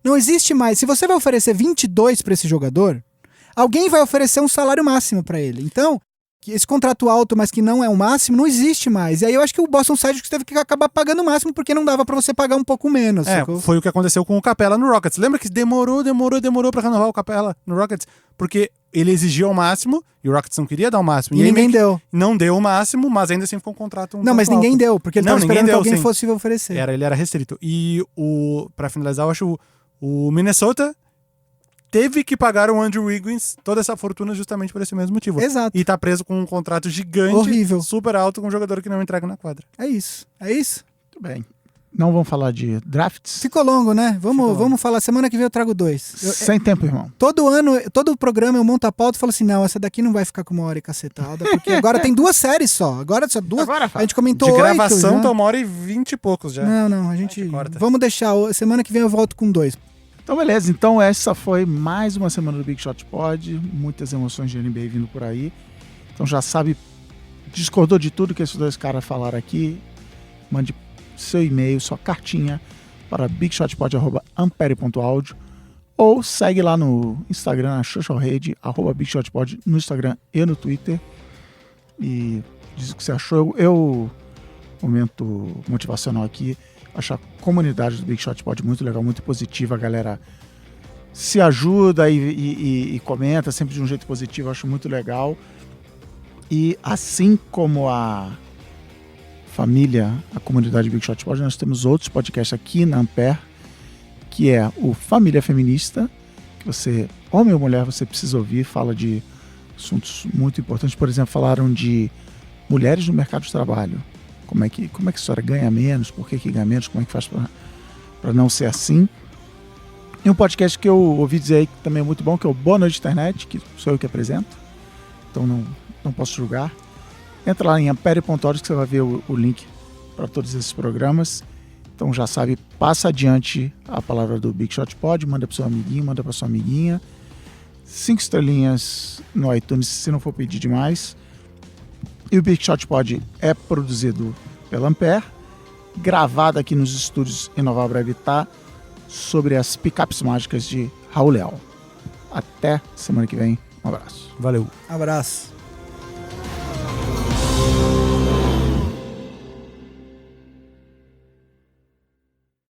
não existe mais. Se você vai oferecer 22 para esse jogador, alguém vai oferecer um salário máximo para ele. Então, esse contrato alto, mas que não é o máximo, não existe mais. E aí eu acho que o Boston Celtics teve que acabar pagando o máximo, porque não dava pra você pagar um pouco menos. Sacou? Foi o que aconteceu com o Capela no Rockets. Lembra que demorou pra renovar o Capela no Rockets? Porque ele exigia o máximo e o Rockets não queria dar o máximo. E aí ninguém deu. Não deu o máximo, mas ainda assim ficou um contrato Não, mas ninguém alto. deu, porque ele Não, tava esperando que deu, alguém sim. fosse oferecer. Ele era restrito. E pra finalizar, eu acho o Minnesota teve que pagar o Andrew Wiggins toda essa fortuna justamente por esse mesmo motivo. Exato. E tá preso com um contrato gigante, Horrível. super alto, com um jogador que não entrega na quadra. É isso. É isso. Muito bem. Não vamos falar de drafts? Ficou longo, né? Ficou longo. Vamos falar. Semana que vem eu trago 2. Sem tempo, irmão. Todo ano, todo programa eu monto a pauta e falo assim, não, essa daqui não vai ficar com 1 hora e cacetada, porque agora tem 2 séries só. Agora só 2. Agora A gente comentou De 8 gravação já. tá 1h20 e poucos já. Não, a gente... gente corta. Vamos deixar. Semana que vem eu volto com 2. Então, beleza. Então, essa foi mais uma semana do Big Shot Pod. Muitas emoções de NBA vindo por aí. Então, já sabe, discordou de tudo que esses dois caras falaram aqui. Mande seu e-mail, sua cartinha para bigshotpod@ampere.audio ou segue lá no Instagram, na social rede, @bigshotpod, no Instagram e no Twitter. E diz o que você achou. Eu momento motivacional aqui. Acho a comunidade do Big Shot Pod muito legal, muito positiva. A galera se ajuda e comenta sempre de um jeito positivo. Acho muito legal. E assim como a família, a comunidade Big Shot Pod, nós temos outros podcasts aqui na Ampere, que é o Família Feminista, que você, homem ou mulher, você precisa ouvir. Fala de assuntos muito importantes. Por exemplo, falaram de mulheres no mercado de trabalho. Como é que a história ganha menos, por que ganha menos, como é que faz para não ser assim. E um podcast que eu ouvi dizer aí que também é muito bom, que é o Boa Noite Internet, que sou eu que apresento, então não posso julgar. Entra lá em ampere.org que você vai ver o link para todos esses programas. Então já sabe, passa adiante a palavra do Big Shot Pod, manda para seu amiguinho, manda para sua amiguinha. 5 estrelinhas no iTunes, se não for pedir demais. E o Big Shot Pod é produzido pela Ampere, gravado aqui nos estúdios em Nova Brevitá, sobre as picapes mágicas de Raul Leal. Até semana que vem. Um abraço. Valeu. Abraço.